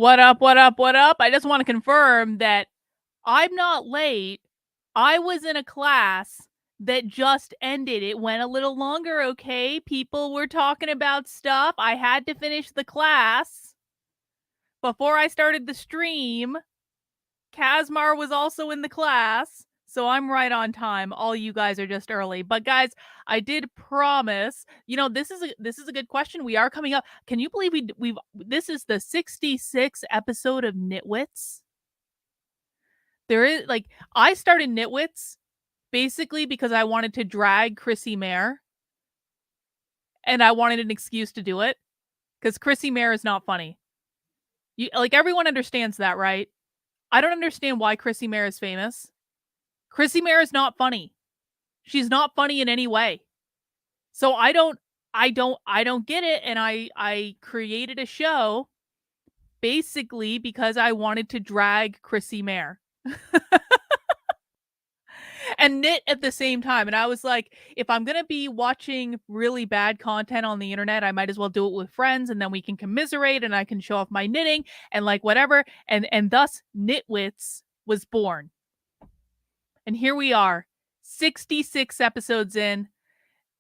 What up, what up, what up? I just want to confirm that I'm not late. I was in a class that just ended. It went a little longer, okay? People were talking about stuff. I had to finish the class before I started the stream. Kazmar was also in the class, so I'm right on time. All you guys are just early. But guys, I did promise. This is a good question. We are coming up. Can you believe we've this is the 66th episode of Nitwits? There is I started Nitwits basically because I wanted to drag Chrissy Mare, and I wanted an excuse to do it because Chrissy Mare is not funny. Everyone understands that, right? I don't understand why Chrissy Mare is famous. Chrissy Mare is not funny. She's not funny in any way. So I don't get it. And I created a show basically because I wanted to drag Chrissy Mare and knit at the same time. And I was like, if I'm going to be watching really bad content on the internet, I might as well do it with friends, and then we can commiserate and I can show off my knitting and whatever. And thus Knitwits was born. And here we are, 66 episodes in.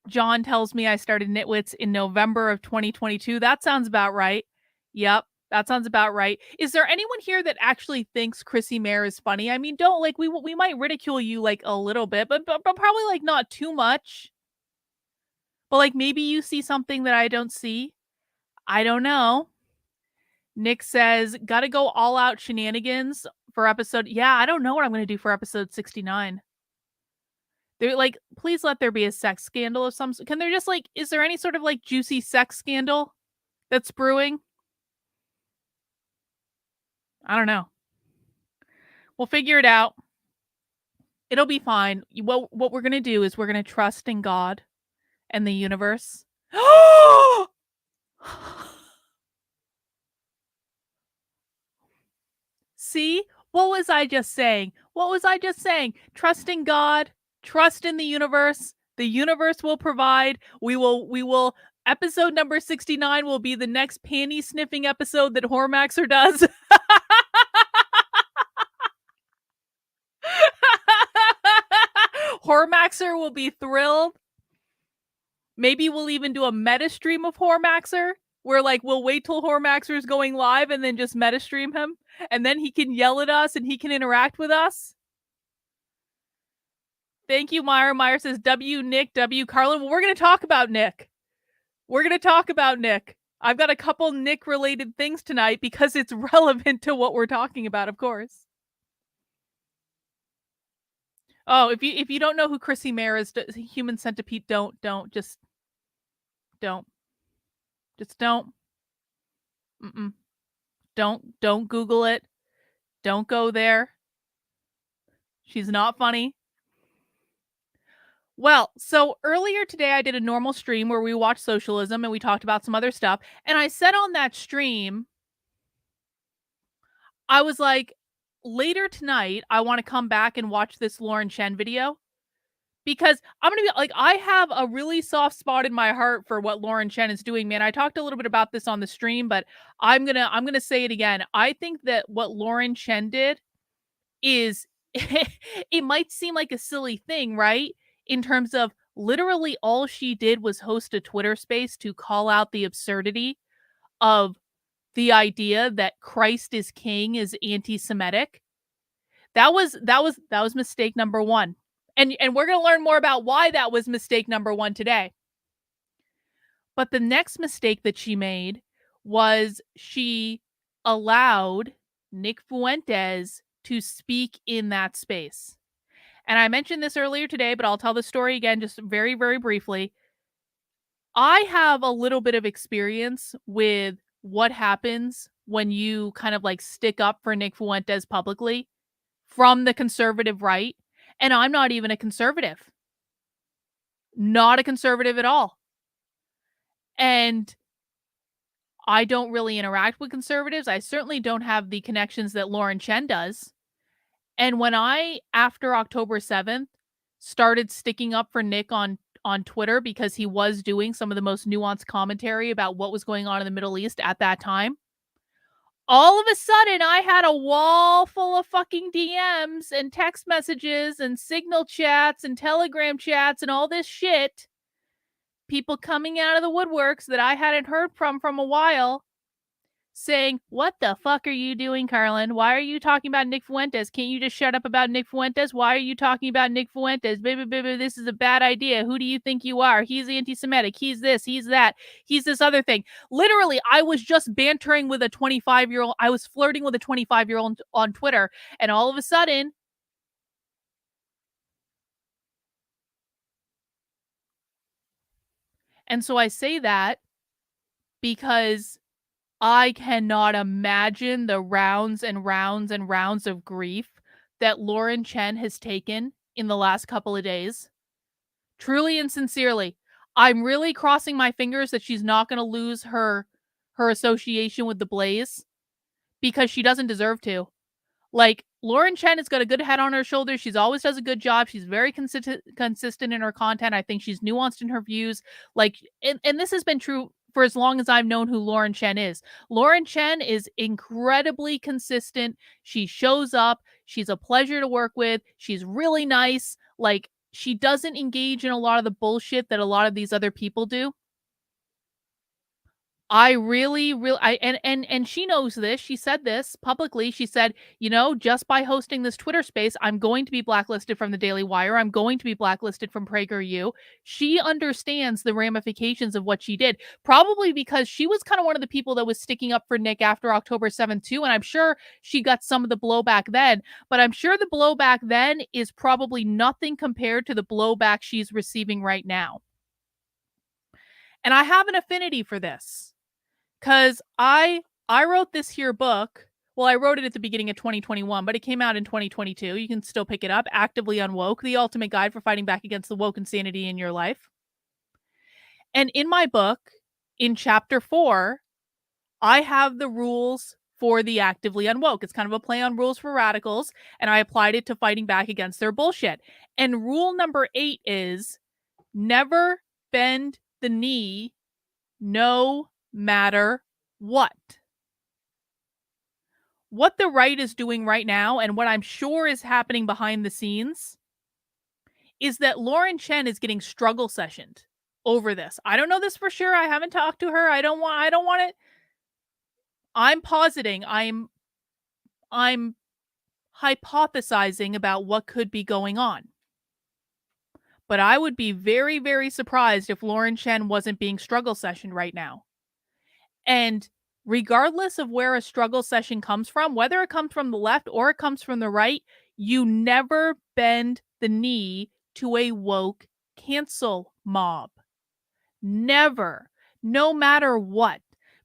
John tells me I started Knitwits in November of 2022. That sounds about right. Yep, that sounds about right. Is there anyone here that actually thinks Chrissy Mare is funny? I mean, don't we might ridicule you a little bit, but probably not too much. But maybe you see something that I don't see. I don't know. Nick says, gotta go all out shenanigans for episode. Yeah, I don't know what I'm gonna do for episode 69. They're please let there be a sex scandal of some. Can there just is there any sort of juicy sex scandal that's brewing? I don't know. We'll figure it out. It'll be fine. What we're gonna do is we're gonna trust in God and the universe. See? What was I just saying? Trust in God, trust in the universe. The universe will provide. We will episode number 69 will be the next panty sniffing episode that Hormaxer does. Hormaxer will be thrilled. Maybe we'll even do a meta stream of Hormaxer where we'll wait till Hormaxer is going live and then just meta stream him, and then he can yell at us and he can interact with us. Thank you, Meyer. Meyer says, W Nick, W Carlin. Well, we're going to talk about Nick. I've got a couple Nick related things tonight because it's relevant to what we're talking about, of course. Oh, if you don't know who Chrissy Mare is, Human Centipede, don't. Just don't. Mm-mm. Don't Google it. Don't go there. She's not funny. Well, so earlier today I did a normal stream where we watched socialism and we talked about some other stuff. And I said on that stream, I was like, later tonight, I want to come back and watch this Lauren Chen video. Because I'm going to be I have a really soft spot in my heart for what Lauren Chen is doing, man. I talked a little bit about this on the stream, but I'm going to say it again. I think that what Lauren Chen did is it might seem like a silly thing, right? In terms of literally all she did was host a Twitter space to call out the absurdity of the idea that Christ is king is anti-Semitic. That was mistake number one. And we're going to learn more about why that was mistake number one today. But the next mistake that she made was she allowed Nick Fuentes to speak in that space. And I mentioned this earlier today, but I'll tell the story again just very, very briefly. I have a little bit of experience with what happens when you kind of stick up for Nick Fuentes publicly from the conservative right. And I'm not even a conservative. Not a conservative at all. And I don't really interact with conservatives. I certainly don't have the connections that Lauren Chen does. And when I, after October 7th, started sticking up for Nick on Twitter because he was doing some of the most nuanced commentary about what was going on in the Middle East at that time, All of a sudden, I had a wall full of fucking DMs and text messages and Signal chats and Telegram chats and all this shit. People coming out of the woodworks that I hadn't heard from a while saying, "What the fuck are you doing, Carlin? Why are you talking about Nick Fuentes? Can't you just shut up about Nick Fuentes? Why are you talking about Nick Fuentes? Baby, baby, this is a bad idea. Who do you think you are? He's anti-Semitic. He's this. He's that. He's this other thing." Literally, I was just bantering with a 25-year-old. I was flirting with a 25-year-old on Twitter, and all of a sudden, and so I say that because I cannot imagine the rounds and rounds and rounds of grief that Lauren Chen has taken in the last couple of days. Truly and sincerely. I'm really crossing my fingers that she's not going to lose her association with the Blaze because she doesn't deserve to. Like, Lauren Chen has got a good head on her shoulders. She's always does a good job. She's very consistent in her content. I think she's nuanced in her views. Like, and this has been true for as long as I've known who Lauren Chen is. Lauren Chen is incredibly consistent. She shows up. She's a pleasure to work with. She's really nice. Like, she doesn't engage in a lot of the bullshit that a lot of these other people do. I really I and she knows this. She said this publicly. She said, "You know, just by hosting this Twitter space, I'm going to be blacklisted from the Daily Wire. I'm going to be blacklisted from PragerU." She understands the ramifications of what she did, probably because she was kind of one of the people that was sticking up for Nick after October 7th too, and I'm sure she got some of the blowback then, but I'm sure the blowback then is probably nothing compared to the blowback she's receiving right now. And I have an affinity for this. 'Cause I wrote this here book. Well, I wrote it at the beginning of 2021, but it came out in 2022. You can still pick it up. Actively Unwoke, the ultimate guide for fighting back against the woke insanity in your life. And in my book, in chapter 4, I have the rules for the actively unwoke. It's kind of a play on rules for radicals, and I applied it to fighting back against their bullshit. And rule number 8 is never bend the knee no matter what. What the right is doing right now, and what I'm sure is happening behind the scenes, is that Lauren Chen is getting struggle sessioned over this. I don't know this for sure. I haven't talked to her. I don't want it. I'm positing. I'm hypothesizing about what could be going on. But I would be very, very surprised if Lauren Chen wasn't being struggle sessioned right now. And regardless of where a struggle session comes from, whether it comes from the left or it comes from the right, you never bend the knee to a woke cancel mob. Never. No matter what.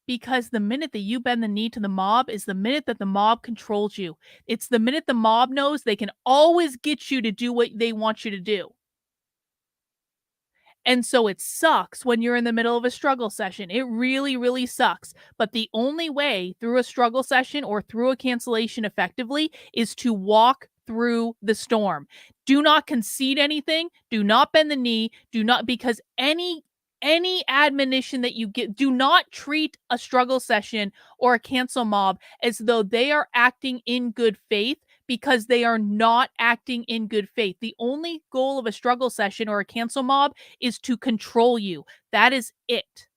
Because the minute that you bend the knee to the mob is the minute that the mob controls you. It's the minute the mob knows they can always get you to do what they want you to do. And so it sucks when you're in the middle of a struggle session. It really, really sucks. But the only way through a struggle session or through a cancellation effectively is to walk through the storm. Do not concede anything. Do not bend the knee. Do not, because any admonition that you get, do not treat a struggle session or a cancel mob as though they are acting in good faith, because they are not acting in good faith. The only goal of a struggle session or a cancel mob is to control you. That is it.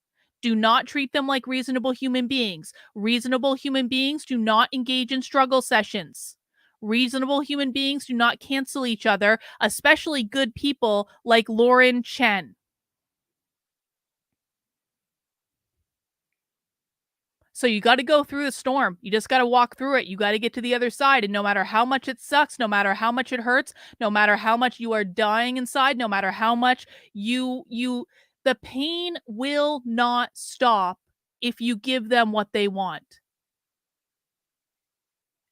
Do not treat them like reasonable human beings. Reasonable human beings do not engage in struggle sessions. Reasonable human beings do not cancel each other, especially good people like Lauren Chen. So you got to go through the storm. You just got to walk through it. You got to get to the other side. And no matter how much it sucks, no matter how much it hurts, no matter how much you are dying inside, no matter how much the pain will not stop if you give them what they want.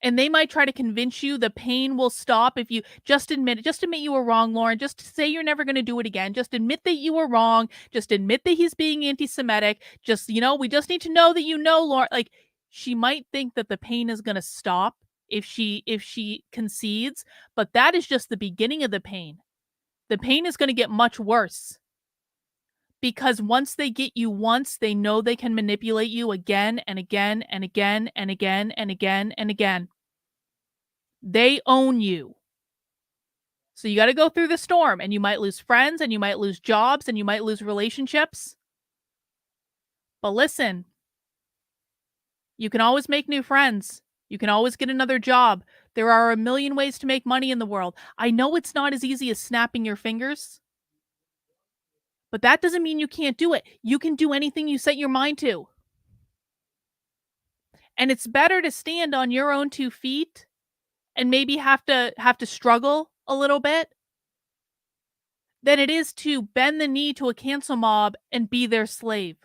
And they might try to convince you the pain will stop if you just admit it. Just admit you were wrong, Lauren. Just say you're never going to do it again. Just admit that you were wrong. Just admit that he's being anti-Semitic. Just, we just need to know that Lauren. Like, she might think that the pain is going to stop if she concedes, but that is just the beginning of the pain. The pain is going to get much worse. because once they get you once, they know they can manipulate you again and again and again and again and again and again. They own you. So you got to go through the storm, and you might lose friends, and you might lose jobs, and you might lose relationships. But listen, you can always make new friends. You can always get another job. There are a million ways to make money in the world. I know it's not as easy as snapping your fingers, but that doesn't mean you can't do it. You can do anything you set your mind to. And it's better to stand on your own 2 feet and maybe have to struggle a little bit than it is to bend the knee to a cancel mob and be their slave.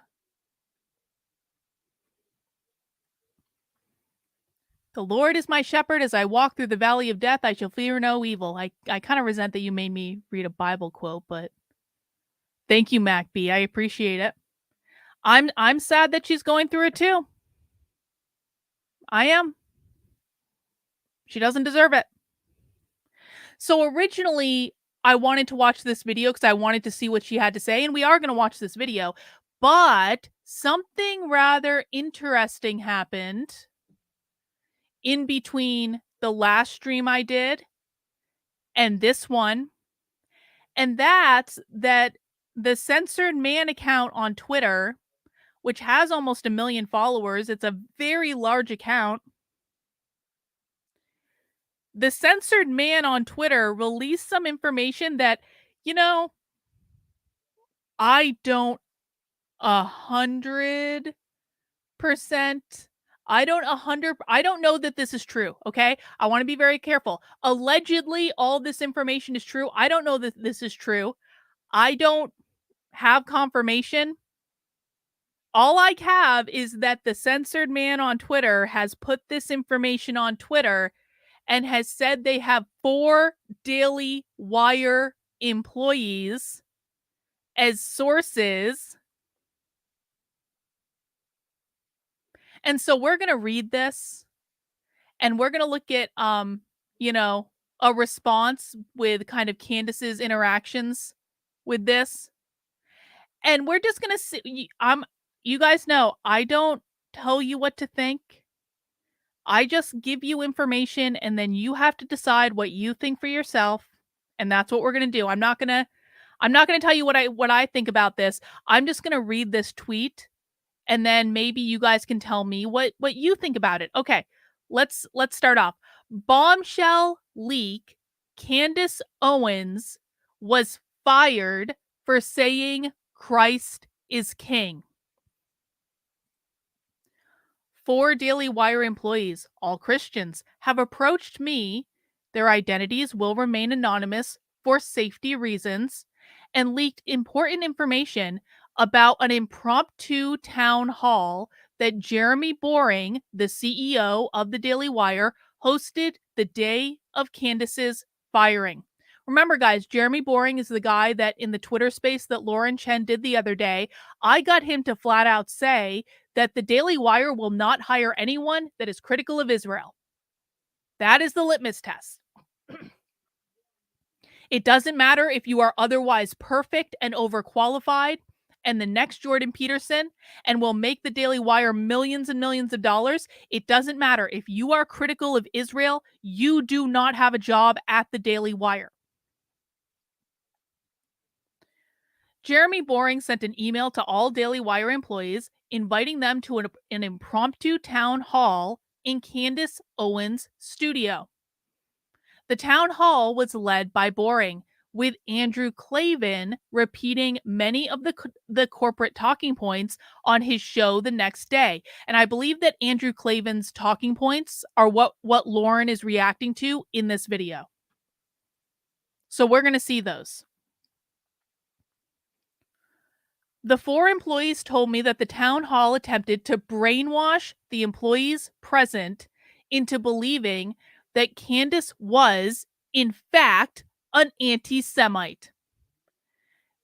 The Lord is my shepherd. As I walk through the valley of death, I shall fear no evil. I kind of resent that you made me read a Bible quote, but thank you, Mac B. I appreciate it. I'm sad that she's going through it too. I am. She doesn't deserve it. So originally, I wanted to watch this video because I wanted to see what she had to say, and we are going to watch this video. But something rather interesting happened in between the last stream I did and this one. And that's that the Censored Man account on Twitter, which has almost 1 million followers, it's a very large account. The Censored Man on Twitter released some information that, you know, I don't 100%. I don't know that this is true, okay? I want to be very careful. Allegedly, all this information is true. I don't know that this is true. I don't have confirmation. All I have is that the Censored Man on Twitter has put this information on Twitter and has said they have 4 Daily Wire employees as sources. And so we're going to read this, and we're going to look at you know, a response with kind of Candace's interactions with this. And we're just going to see you guys know I don't tell you what to think. I just give you information, and then you have to decide what you think for yourself. And that's what we're going to do. I'm not going to tell you what I think about this. I'm just going to read this tweet, and then maybe you guys can tell me what you think about it. Okay. Let's start off. Bombshell leak. Candace Owens was fired for saying Christ is king. 4 Daily Wire employees, all Christians, have approached me. Their identities will remain anonymous for safety reasons, and leaked important information about an impromptu town hall that Jeremy Boring, the CEO of the Daily Wire, hosted the day of Candace's firing. Remember, guys, Jeremy Boring is the guy that in the Twitter space that Lauren Chen did the other day, I got him to flat out say that the Daily Wire will not hire anyone that is critical of Israel. That is the litmus test. It doesn't matter if you are otherwise perfect and overqualified and the next Jordan Peterson and will make the Daily Wire millions and millions of dollars. It doesn't matter. If you are critical of Israel, you do not have a job at the Daily Wire. Jeremy Boring sent an email to all Daily Wire employees inviting them to an impromptu town hall in Candace Owens' studio. The town hall was led by Boring, with Andrew Klavan repeating many of the corporate talking points on his show the next day. And I believe that Andrew Klavan's talking points are what Lauren is reacting to in this video. So we're going to see those. The 4 employees told me that the town hall attempted to brainwash the employees present into believing that Candace was, in fact, an anti-Semite.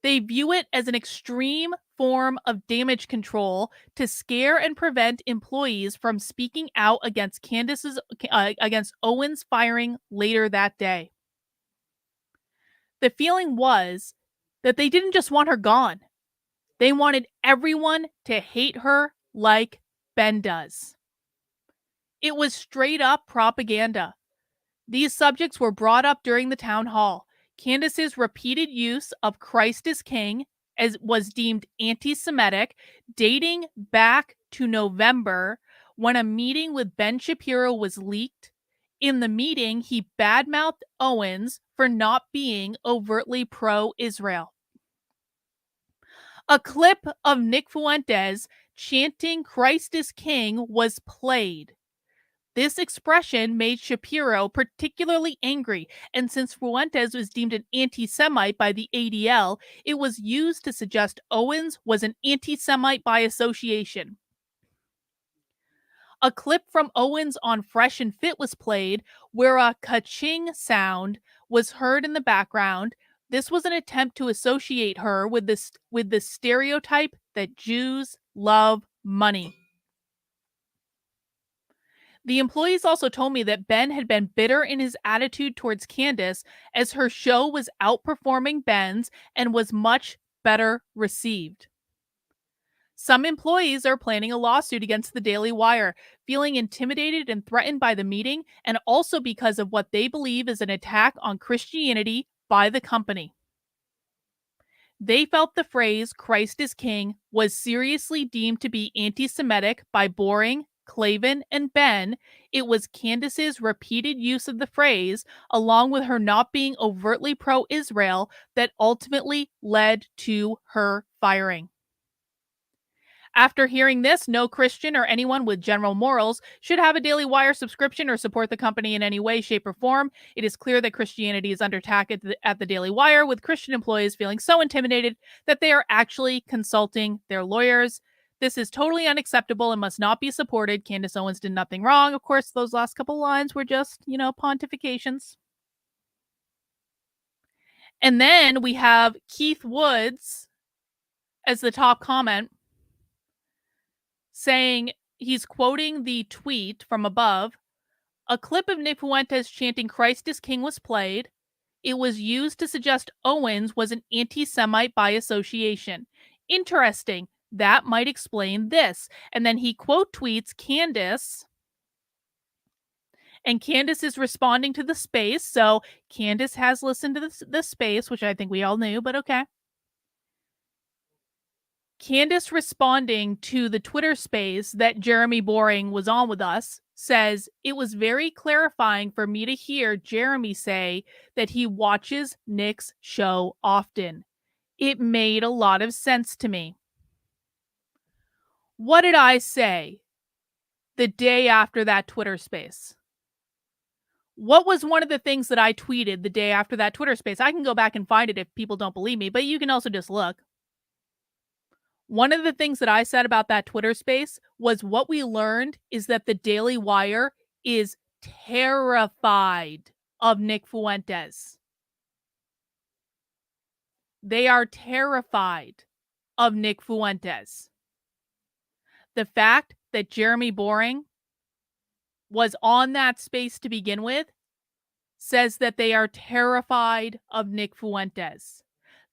They view it as an extreme form of damage control to scare and prevent employees from speaking out against against Owens' firing later that day. The feeling was that they didn't just want her gone. They wanted everyone to hate her like Ben does. It was straight up propaganda. These subjects were brought up during the town hall. Candace's repeated use of Christ as King as was deemed anti-Semitic, dating back to November when a meeting with Ben Shapiro was leaked. In the meeting, he badmouthed Owens for not being overtly pro-Israel. A clip of Nick Fuentes chanting Christ is King was played. This expression made Shapiro particularly angry, and since Fuentes was deemed an anti Semite by the ADL, it was used to suggest Owens was an anti Semite by association. A clip from Owens on Fresh and Fit was played, where a ka-ching sound was heard in the background. This was an attempt to associate her with the stereotype that Jews love money. The employees also told me that Ben had been bitter in his attitude towards Candace as her show was outperforming Ben's and was much better received. Some employees are planning a lawsuit against the Daily Wire, feeling intimidated and threatened by the meeting, and also because of what they believe is an attack on Christianity by the company. They felt the phrase Christ is King was seriously deemed to be anti Semitic by Boring, Clavin, and Ben. It was Candace's repeated use of the phrase, along with her not being overtly pro Israel, that ultimately led to her firing. After hearing this, no Christian or anyone with general morals should have a Daily Wire subscription or support the company in any way, shape, or form. It is clear that Christianity is under attack at the Daily Wire, with Christian employees feeling so intimidated that they are actually consulting their lawyers. This is totally unacceptable and must not be supported. Candace Owens did nothing wrong. Of course, those last couple lines were just, pontifications. And then we have Keith Woods as the top comment, saying he's quoting the tweet from above. A clip of Nick Fuentes chanting Christ is King was played. It was used to suggest Owens was an anti Semite by association. Interesting. That might explain this. And then he quote tweets Candace. And Candace is responding to the space. So Candace has listened to the space, which I think we all knew, but okay. Candace responding to the Twitter space that Jeremy Boring was on with us says, it was very clarifying for me to hear Jeremy say that he watches Nick's show often. It made a lot of sense to me. What did I say the day after that Twitter space? What was one of the things that I tweeted the day after that Twitter space? I can go back and find it if people don't believe me, but you can also just look. One of the things that I said about that Twitter space was what we learned is that the Daily Wire is terrified of Nick Fuentes. They are terrified of Nick Fuentes. The fact that Jeremy Boring was on that space to begin with says that they are terrified of Nick Fuentes.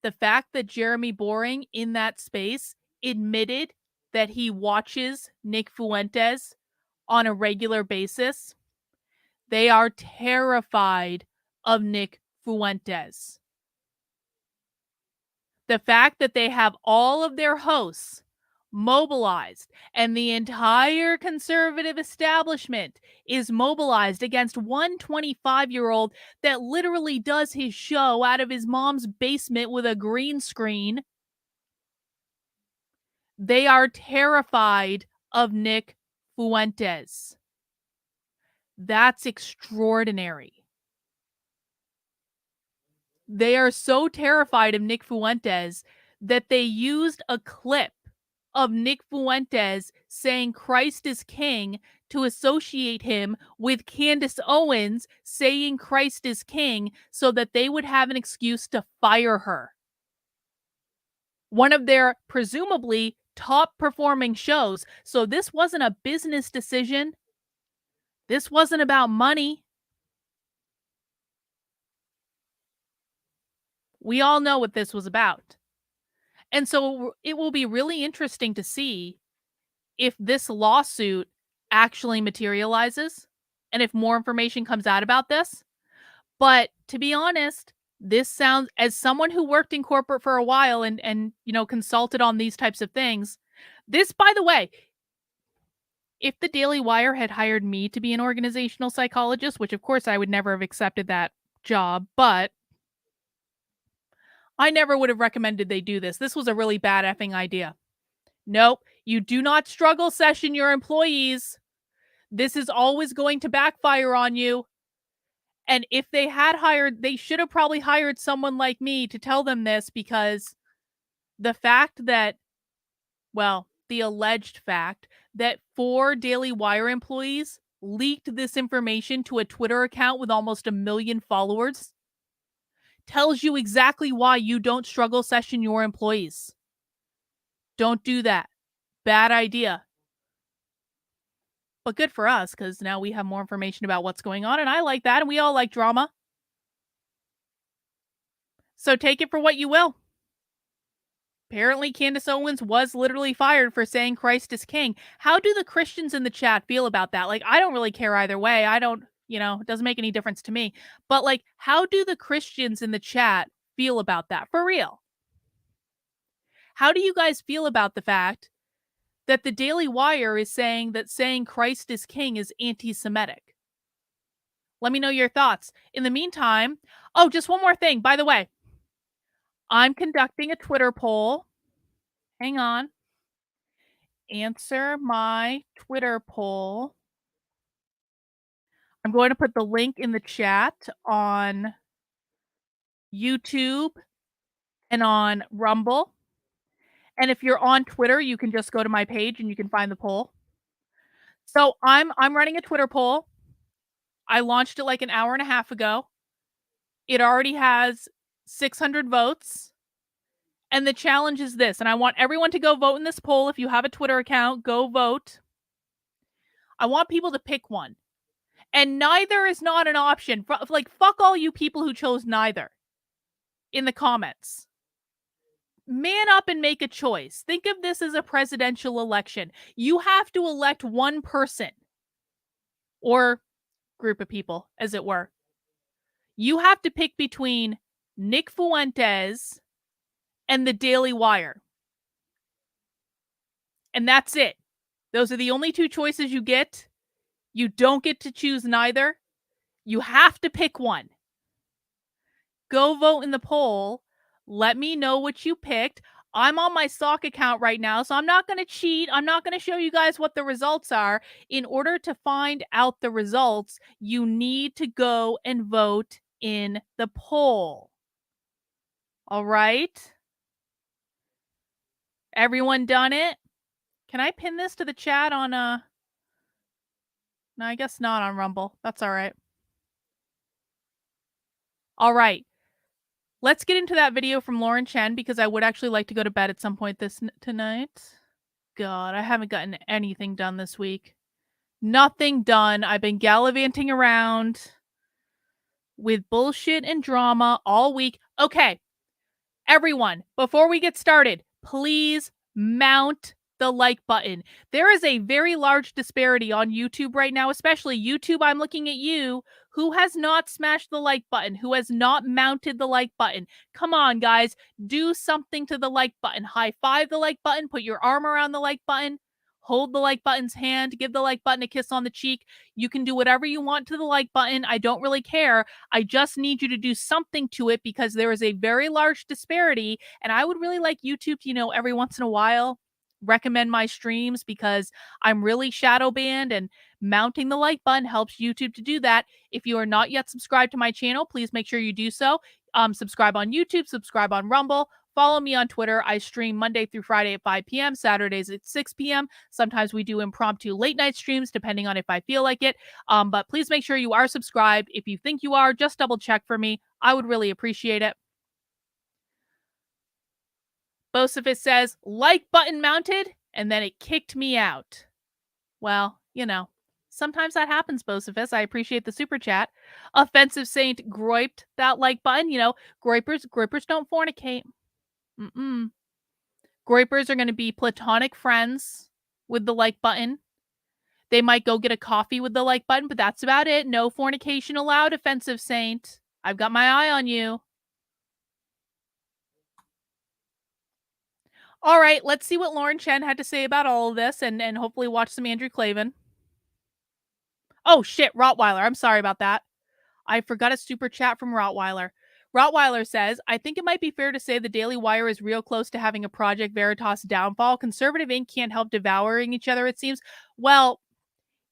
The fact that Jeremy Boring in that space admitted that he watches Nick Fuentes on a regular basis, they are terrified of Nick Fuentes. The fact that they have all of their hosts mobilized and the entire conservative establishment is mobilized against one 25-year-old that literally does his show out of his mom's basement with a green screen. They are terrified of Nick Fuentes. That's extraordinary. They are so terrified of Nick Fuentes that they used a clip of Nick Fuentes saying Christ is King to associate him with Candace Owens saying Christ is King so that they would have an excuse to fire her. One of their presumably top performing shows. So this wasn't a business decision. This wasn't about money. We all know what this was about. And so it will be really interesting to see if this lawsuit actually materializes and if more information comes out about this. But to be honest, this sounds, as someone who worked in corporate for a while and consulted on these types of things, this, by the way, if the Daily Wire had hired me to be an organizational psychologist, which of course I would never have accepted that job, but I never would have recommended they do this. This was a really bad effing idea. Nope, you do not struggle session your employees. This is always going to backfire on you. And if they had hired, they should have probably hired someone like me to tell them this, because the fact that, well, the alleged fact that 4 Daily Wire employees leaked this information to a Twitter account with almost 1 million followers tells you exactly why you don't struggle session your employees. Don't do that. Bad idea. But good for us, because now we have more information about what's going on, and I like that, and we all like drama. So take it for what you will. Apparently, Candace Owens was literally fired for saying Christ is king. How do the Christians in the chat feel about that? Like, I don't really care either way. I don't, it doesn't make any difference to me. But, like, how do the Christians in the chat feel about that? For real. How do you guys feel about the fact that the Daily Wire is saying that saying Christ is king is anti-Semitic? Let me know your thoughts. In the meantime, oh, just one more thing. By the way, I'm conducting a Twitter poll. Hang on. Answer my Twitter poll. I'm going to put the link in the chat on YouTube and on Rumble. And if you're on Twitter, you can just go to my page and you can find the poll. So I'm running a Twitter poll. I launched it like an hour and a half ago. It already has 600 votes. And the challenge is this, and I want everyone to go vote in this poll. If you have a Twitter account, go vote. I want people to pick one. And neither is not an option. Like, fuck all you people who chose neither in the comments. Man up and make a choice. Think of this as a presidential election. You have to elect one person or group of people, as it were. You have to pick between Nick Fuentes and the Daily Wire. And that's it. Those are the only 2 choices you get. You don't get to choose neither. You have to pick one. Go vote in the poll. Let me know what you picked. I'm on my stock account right now, so I'm not going to cheat. I'm not going to show you guys what the results are. In order to find out the results, you need to go and vote in the poll. All right? Everyone done it? Can I pin this to the chat on No, I guess not on Rumble. That's all right. All right. Let's get into that video from Lauren Chen, because I would actually like to go to bed at some point tonight. God, I haven't gotten anything done this week. Nothing done. I've been gallivanting around with bullshit and drama all week. Okay, everyone, before we get started, please mount the like button. There is a very large disparity on YouTube right now, especially YouTube. I'm looking at you, who has not smashed the like button, who has not mounted the like button. Come on, guys, do something to the like button. High five the like button, put your arm around the like button, hold the like button's hand, give the like button a kiss on the cheek. You can do whatever you want to the like button. I don't really care. I just need you to do something to it, because there is a very large disparity. And I would really like YouTube to, every once in a while, recommend my streams, because I'm really shadow banned, and mounting the like button helps YouTube to do that. If you are not yet subscribed to my channel, please make sure you do so. Subscribe on YouTube, subscribe on Rumble, follow me on Twitter. I stream Monday through Friday at 5 p.m., Saturdays at 6 p.m. Sometimes we do impromptu late night streams, depending on if I feel like it. But please make sure you are subscribed. If you think you are, just double check for me. I would really appreciate it. Bocephus says, like button mounted, and then it kicked me out. Well, sometimes that happens, Bocephus. I appreciate the super chat. Offensive Saint groiped that like button. Groipers don't fornicate. Groypers are going to be platonic friends with the like button. They might go get a coffee with the like button, but that's about it. No fornication allowed, offensive saint. I've got my eye on you. All right, let's see what Lauren Chen had to say about all of this and hopefully watch some Andrew Klavan. Oh, shit, Rottweiler. I'm sorry about that. I forgot a super chat from Rottweiler. Rottweiler says, I think it might be fair to say the Daily Wire is real close to having a Project Veritas downfall. Conservative Inc. can't help devouring each other, it seems. Well,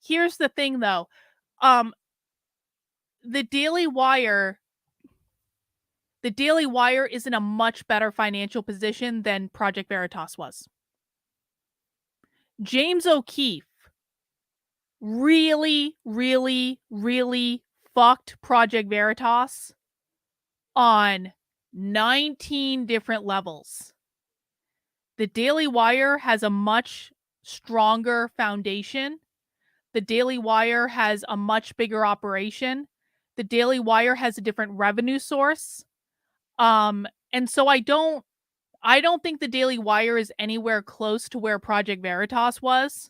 here's the thing, though. The Daily Wire is in a much better financial position than Project Veritas was. James O'Keefe really, really, really fucked Project Veritas on 19 different levels. The Daily Wire has a much stronger foundation. The Daily Wire has a much bigger operation. The Daily Wire has a different revenue source. And so I don't think the Daily Wire is anywhere close to where Project Veritas was.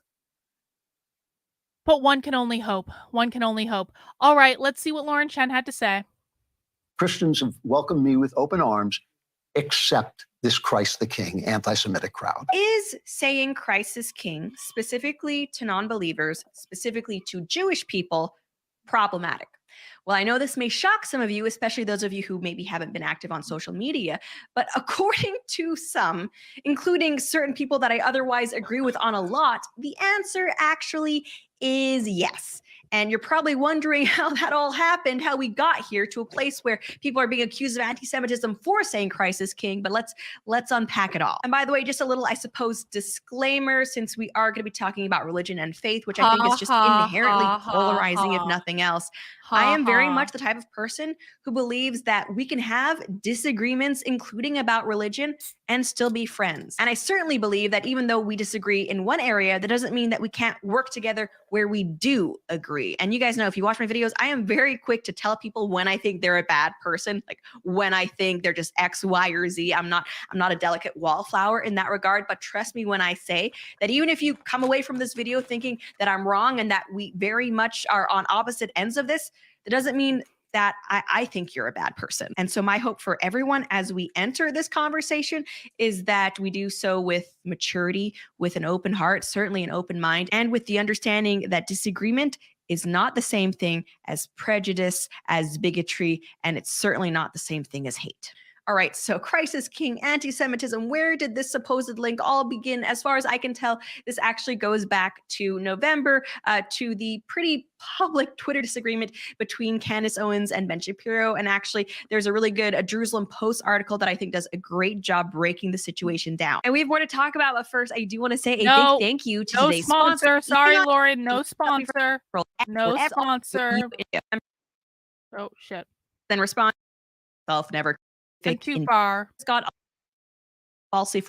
But one can only hope. One can only hope. All right, let's see what Lauren Chen had to say. Christians have welcomed me with open arms, except this Christ the King anti-Semitic crowd. Is saying Christ is King, specifically to non-believers, specifically to Jewish people, problematic? Well, I know this may shock some of you, especially those of you who maybe haven't been active on social media, but according to some, including certain people that I otherwise agree with on a lot, the answer actually is yes. And you're probably wondering how that all happened, how we got here to a place where people are being accused of anti-Semitism for saying Christ is King, but let's unpack it all. And by the way, just a little, I suppose, disclaimer, since we are going to be talking about religion and faith, which I think is just inherently polarizing, if nothing else. I am very much the type of person who believes that we can have disagreements, including about religion, and still be friends. And I certainly believe that even though we disagree in one area, that doesn't mean that we can't work together where we do agree. And you guys know, if you watch my videos, I am very quick to tell people when I think they're a bad person, like when I think they're just X, Y, or Z. I'm not a delicate wallflower in that regard, but trust me when I say that even if you come away from this video thinking that I'm wrong and that we very much are on opposite ends of this, that doesn't mean that I think you're a bad person. And so my hope for everyone as we enter this conversation is that we do so with maturity, with an open heart, certainly an open mind, and with the understanding that disagreement is not the same thing as prejudice, as bigotry, and it's certainly not the same thing as hate. All right, so Christ is King, anti-Semitism. Where did this supposed link all begin? As far as I can tell, this actually goes back to November, to the pretty public Twitter disagreement between Candace Owens and Ben Shapiro. And actually, there's a really good Jerusalem Post article that I think does a great job breaking the situation down. And we have more to talk about, but first, I do want to say a big thank you to today's sponsor. Sorry, Lauren, no sponsor. No sponsor. Oh, shit. Then respond. Self never. Too far. Scott falsely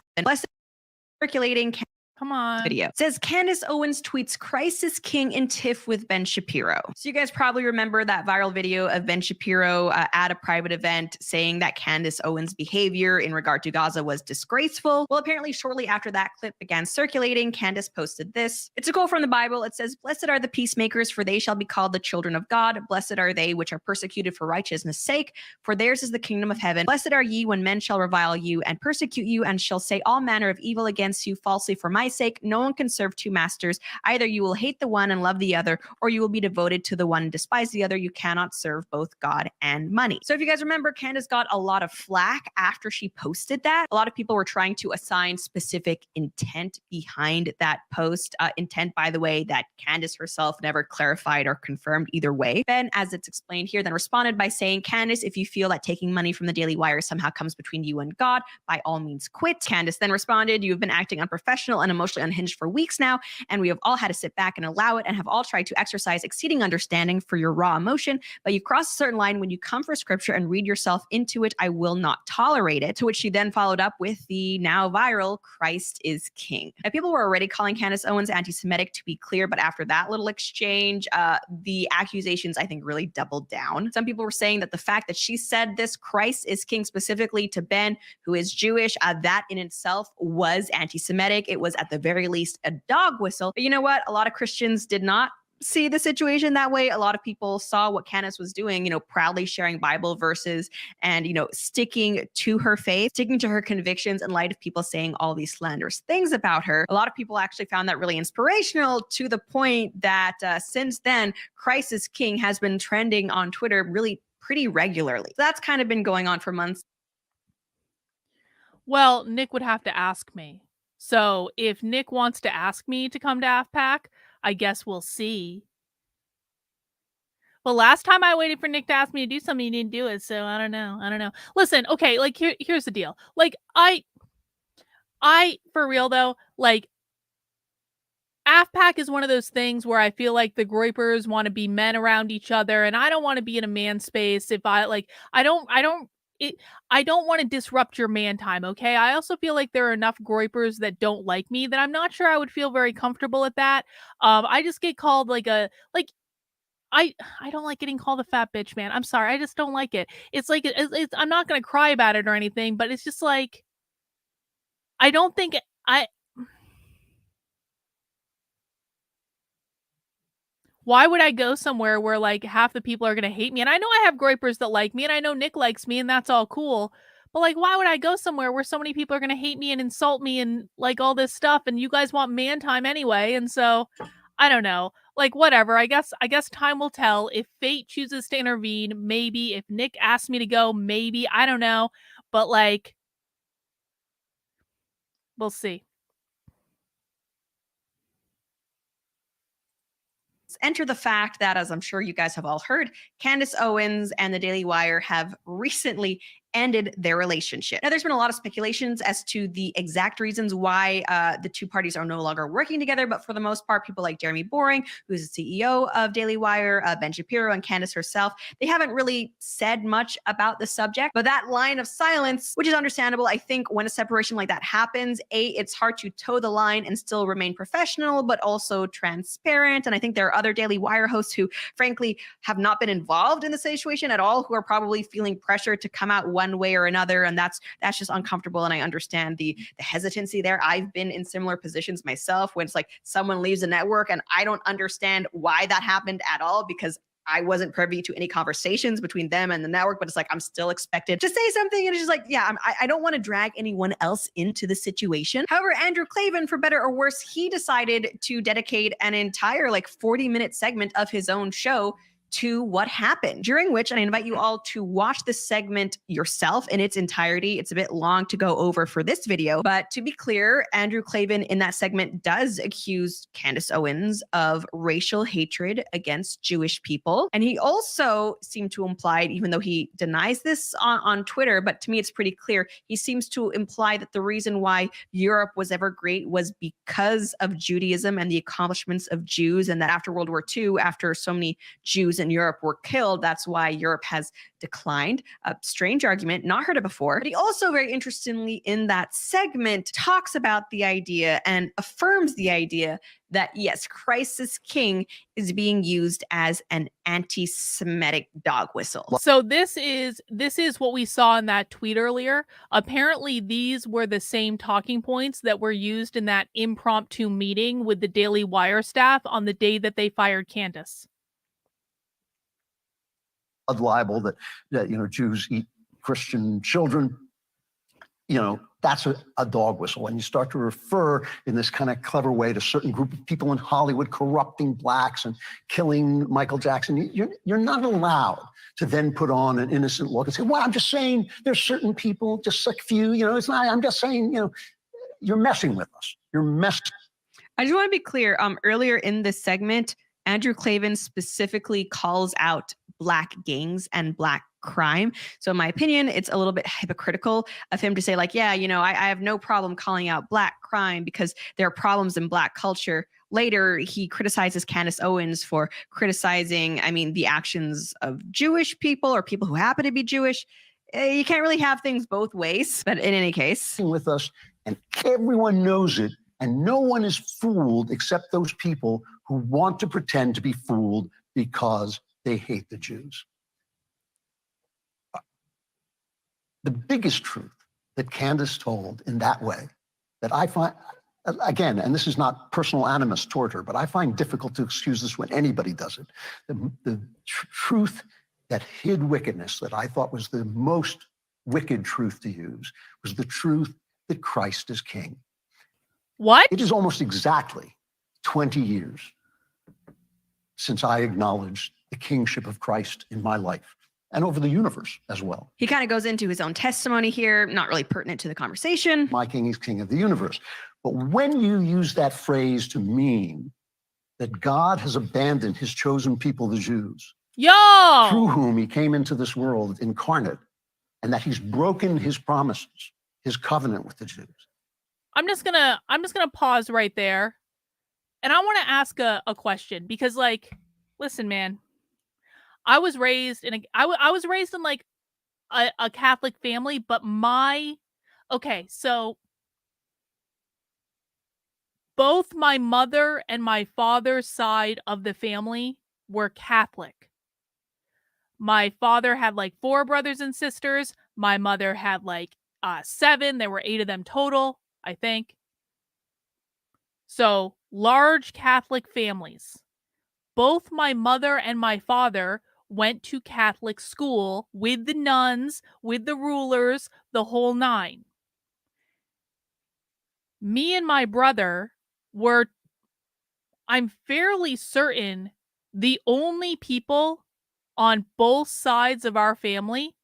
circulating Come on. Video. It says Candace Owens tweets Christ is King in tiff with Ben Shapiro. So you guys probably remember that viral video of Ben Shapiro at a private event saying that Candace Owens' behavior in regard to Gaza was disgraceful. Well, apparently shortly after that clip began circulating, Candace posted this. It's a quote from the Bible. It says, "Blessed are the peacemakers, for they shall be called the children of God. Blessed are they which are persecuted for righteousness' sake, for theirs is the kingdom of heaven. Blessed are ye when men shall revile you and persecute you and shall say all manner of evil against you falsely for my sake. No one can serve two masters. Either you will hate the one and love the other, or you will be devoted to the one and despise the other. You cannot serve both God and money." So if you guys remember, Candace got a lot of flack after she posted that. A lot of people were trying to assign specific intent behind that post. Intent, by the way, that Candace herself never clarified or confirmed either way. Ben, as it's explained here, then responded by saying, "Candace, if you feel that taking money from the Daily Wire somehow comes between you and God, by all means quit." Candace then responded, "You have been acting unprofessional and emotionally unhinged for weeks now, and we have all had to sit back and allow it and have all tried to exercise exceeding understanding for your raw emotion, but you cross a certain line when you come for scripture and read yourself into it. I will not tolerate it. To which she then followed up with the now viral Christ is King. Now, people were already calling Candace Owens anti-Semitic, to be clear, but after that little exchange, the accusations, I think, really doubled down. Some people were saying that the fact that she said this Christ is King specifically to Ben, who is Jewish, that in itself was anti-Semitic. It was at the very least a dog whistle. But you know what? A lot of Christians did not see the situation that way. A lot of people saw what Candace was doing, proudly sharing Bible verses and, sticking to her faith, sticking to her convictions in light of people saying all these slanderous things about her. A lot of people actually found that really inspirational, to the point that since then, Christ is King has been trending on Twitter really pretty regularly. That's kind of been going on for months. Well, Nick would have to ask me. So if Nick wants to ask me to come to AFPAC, I guess we'll see. Well, last time I waited for Nick to ask me to do something, he didn't do it. So I don't know. Listen, okay, like here's the deal. Like I for real though, like AFPAC is one of those things where I feel like the Groypers want to be men around each other, and I don't want to be in a man space. If I don't want to disrupt your man time, okay? I also feel like there are enough Groypers that don't like me that I'm not sure I would feel very comfortable at that. I just get called I don't like getting called a fat bitch, man. I'm sorry, I just don't like it. It's like it's I'm not gonna cry about it or anything, but it's just like I don't think I. Why would I go somewhere where like half the people are gonna hate me? And I know I have Groypers that like me, and I know Nick likes me, and that's all cool. But like, why would I go somewhere where so many people are gonna hate me and insult me and like all this stuff? And you guys want man time anyway, and so I don't know. Like whatever. I guess time will tell. If fate chooses to intervene, maybe. If Nick asks me to go, maybe. I don't know. But like, we'll see. Enter the fact that, as I'm sure you guys have all heard, Candace Owens and the Daily Wire have recently ended their relationship. Now, there's been a lot of speculations as to the exact reasons why the two parties are no longer working together, but for the most part, people like Jeremy Boring, who's the CEO of Daily Wire, Ben Shapiro, and Candace herself, they haven't really said much about the subject, but that line of silence, which is understandable, I think when a separation like that happens, it's hard to toe the line and still remain professional, but also transparent. And I think there are other Daily Wire hosts who, frankly, have not been involved in the situation at all, who are probably feeling pressure to come out one way or another, and that's just uncomfortable. And I understand the hesitancy there. I've been in similar positions myself when it's like someone leaves a network and I don't understand why that happened at all, because I wasn't privy to any conversations between them and the network, but it's like I'm still expected to say something, and it's just like, yeah, I don't want to drag anyone else into the situation. However, Andrew Klavan, for better or worse, he decided to dedicate an entire 40-minute segment of his own show to what happened, during which, and I invite you all to watch this segment yourself in its entirety. It's a bit long to go over for this video, but to be clear, Andrew Klavan in that segment does accuse Candace Owens of racial hatred against Jewish people. And he also seemed to imply, even though he denies this on Twitter, but to me it's pretty clear, he seems to imply that the reason why Europe was ever great was because of Judaism and the accomplishments of Jews, and that after World War II, after so many Jews in Europe were killed, that's why Europe has declined. A strange argument, not heard it before. But he also, very interestingly, in that segment, talks about the idea and affirms the idea that yes, Christ is King is being used as an anti-Semitic dog whistle. So this is what we saw in that tweet earlier. Apparently, these were the same talking points that were used in that impromptu meeting with the Daily Wire staff on the day that they fired Candace. Libel that Jews eat Christian children, that's a dog whistle. When you start to refer in this kind of clever way to certain group of people in Hollywood corrupting blacks and killing Michael Jackson, you're not allowed to then put on an innocent look and say, well, I'm just saying there's certain people, just a few, it's not, I'm just saying, you're messing with us. You're messing. I just want to be clear. Earlier in this segment, Andrew Klavan specifically calls out Black gangs and Black crime. So in my opinion, it's a little bit hypocritical of him to say like, yeah, I have no problem calling out Black crime because there are problems in Black culture. Later, he criticizes Candace Owens for criticizing, the actions of Jewish people or people who happen to be Jewish. You can't really have things both ways, but in any case. With us, and everyone knows it, and no one is fooled except those people who want to pretend to be fooled because they hate the Jews. The biggest truth that Candace told in that way that I find, again, and this is not personal animus toward her, but I find difficult to excuse this when anybody does it. The truth that hid wickedness, that I thought was the most wicked truth to use, was the truth that Christ is king. What? It is almost exactly 20 years since I acknowledged the kingship of Christ in my life and over the universe as well. He kind of goes into his own testimony here, not really pertinent to the conversation. My king is king of the universe. But when you use that phrase to mean that God has abandoned his chosen people, the Jews, through whom he came into this world incarnate, and that he's broken his promises, his covenant with the Jews. I'm just gonna pause right there. And I want to ask a question because, like, listen, man, I was raised in like a Catholic family, but so both my mother and my father's side of the family were Catholic. My father had like 4 brothers and sisters. My mother had like 7. There were 8 of them total, I think. So large Catholic families. Both my mother and my father went to Catholic school with the nuns, with the rulers, the whole 9. Me and my brother were, I'm fairly certain, the only people on both sides of our family,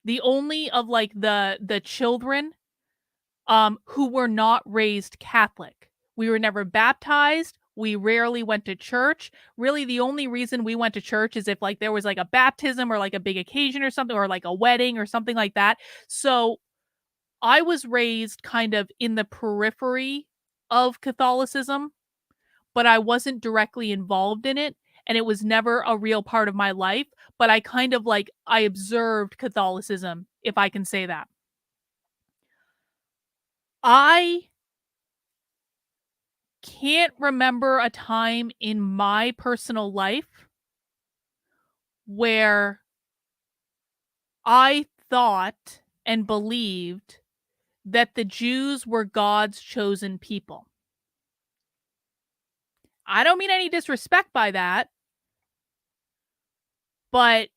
the only of like the children who were not raised Catholic. We were never baptized. We rarely went to church. Really, the only reason we went to church is if like there was like a baptism or like a big occasion or something, or like a wedding or something like that. So I was raised kind of in the periphery of Catholicism, but I wasn't directly involved in it. And it was never a real part of my life, but I kind of like, I observed Catholicism, if I can say that. I can't remember a time in my personal life where I thought and believed that the Jews were God's chosen people. I don't mean any disrespect by that, but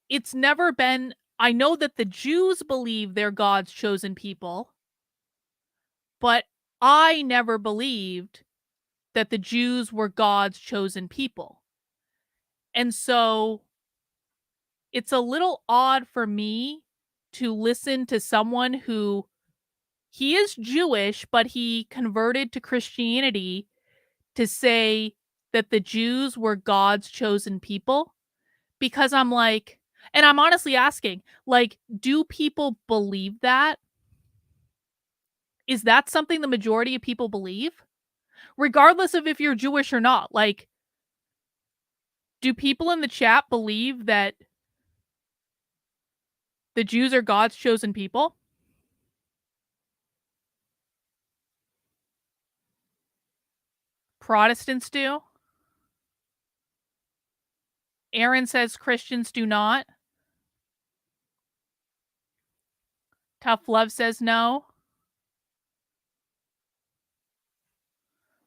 it's never been, I know that the Jews believe they're God's chosen people, but I never believed that the Jews were God's chosen people. And so it's a little odd for me to listen to someone who, he is Jewish, but he converted to Christianity, to say that the Jews were God's chosen people, because I'm like, and I'm honestly asking, like, do people believe that? Is that something the majority of people believe? Regardless of if you're Jewish or not, like, do people in the chat believe that the Jews are God's chosen people? Protestants do. Aaron says Christians do not. Tough Love says no.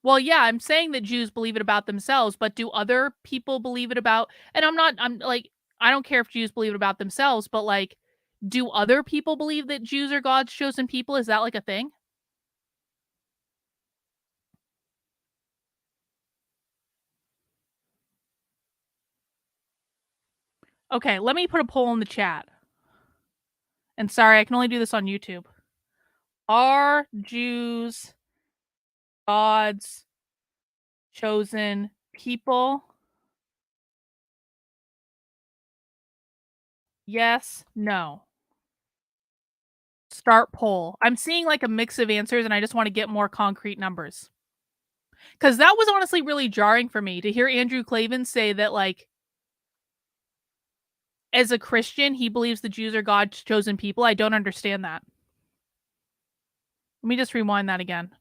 Well, yeah, I'm saying that Jews believe it about themselves, but do other people believe it about, and I'm like, I don't care if Jews believe it about themselves, but like, do other people believe that Jews are God's chosen people? Is that like a thing? Okay, let me put a poll in the chat. And sorry, I can only do this on YouTube. Are Jews God's chosen people? Yes, no. Start poll. I'm seeing like a mix of answers and I just want to get more concrete numbers. Because that was honestly really jarring for me to hear Andrew Klavan say that, like, as a Christian, he believes the Jews are God's chosen people. I don't understand that. Let me just rewind that again.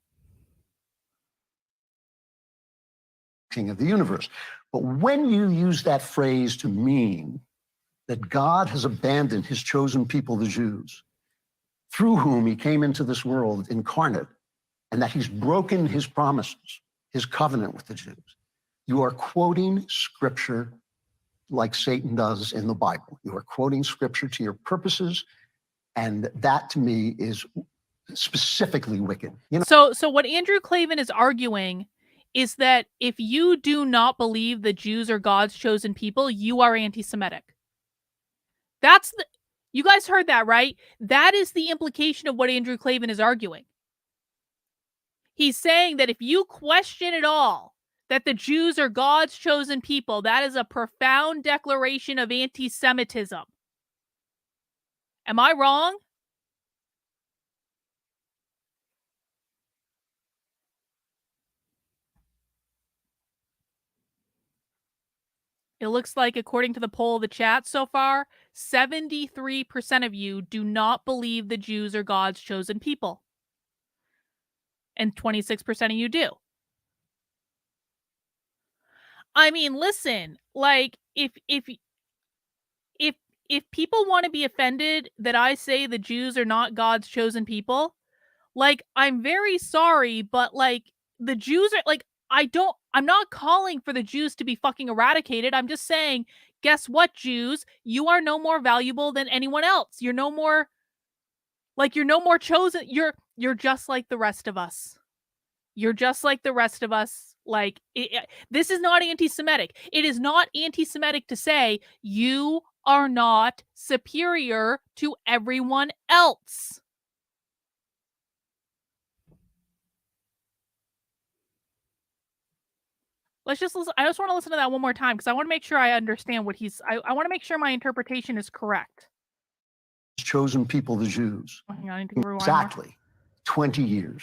King of the universe. But when you use that phrase to mean that God has abandoned his chosen people, the Jews, through whom he came into this world incarnate, and that he's broken his promises, his covenant with the Jews, you are quoting scripture like Satan does in the Bible. You are quoting scripture to your purposes, and that to me is specifically wicked. So what Andrew Klavan is arguing is that if you do not believe the Jews are God's chosen people, you are anti-Semitic. You guys heard that, right? That is the implication of what Andrew Klavan is arguing. He's saying that if you question at all that the Jews are God's chosen people, that is a profound declaration of anti-Semitism. Am I wrong? It looks like, according to the poll of the chat so far, 73% of you do not believe the Jews are God's chosen people. And 26% of you do. I mean, listen, like, if people want to be offended that I say the Jews are not God's chosen people, like, I'm very sorry, but like, the Jews are like, I'm not calling for the Jews to be fucking eradicated. I'm just saying, guess what, Jews? You are no more valuable than anyone else. You're no more chosen. You're just like the rest of us. You're just like the rest of us. Like, this is not anti-Semitic. It is not anti-Semitic to say you are not superior to everyone else. Let's just listen. I just want to listen to that one more time because I want to make sure I understand what I want to make sure my interpretation is correct. Chosen people, the Jews. Oh, hang on, I need to rewind exactly 20 years